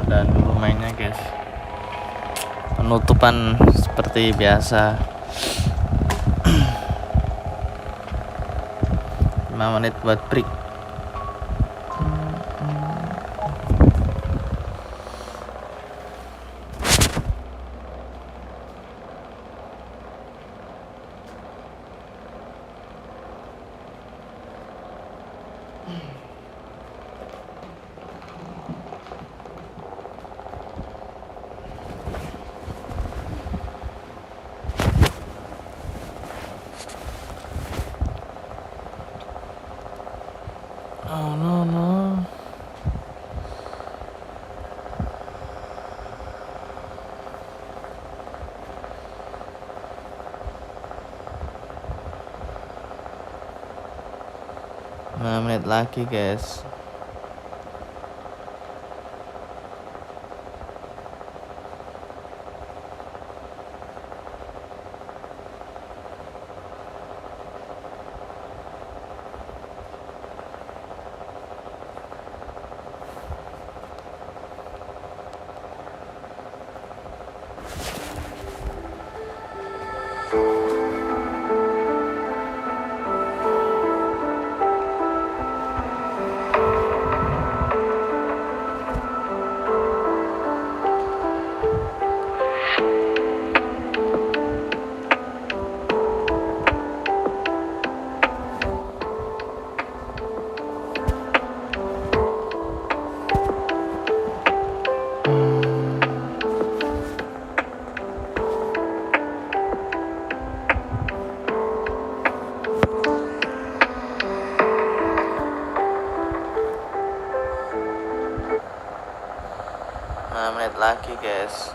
Udah dulu mainnya guys, penutupan seperti biasa. 5 menit buat break. Oh no. 5 menit lagi guys. menit lagi guys.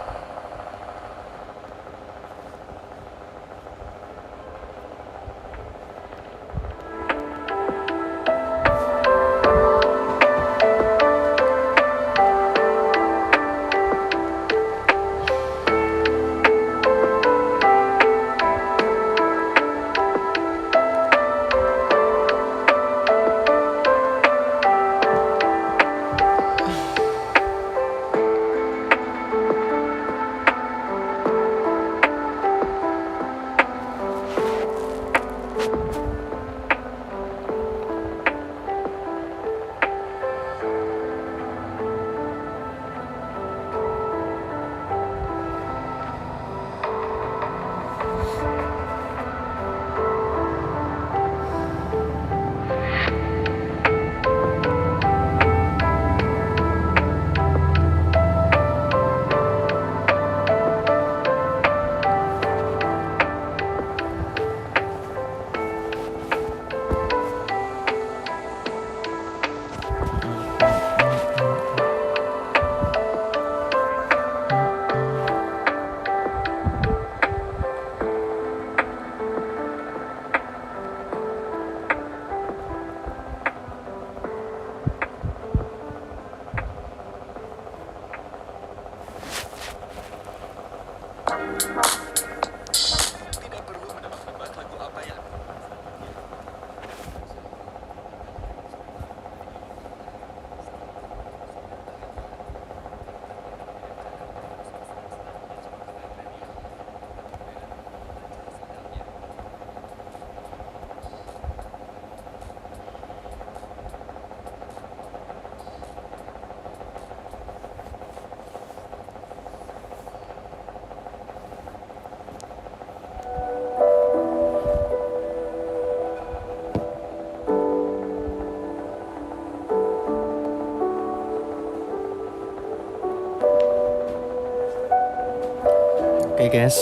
Oke guys,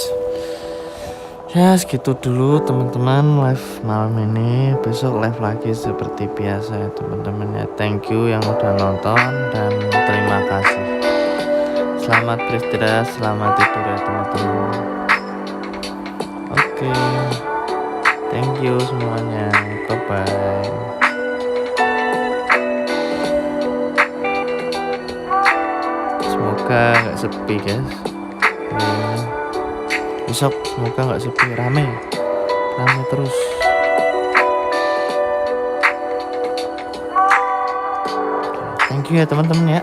ya segitu dulu teman-teman live malam ini. Besok live lagi seperti biasa ya teman-teman ya. Thank you yang udah nonton dan terima kasih. Selamat beristirahat, selamat tidur ya teman-teman. Oke, thank you semuanya. Bye bye. Semoga nggak sepi guys. Besok semoga nggak sepi, rame terus. Thank you ya teman-teman ya.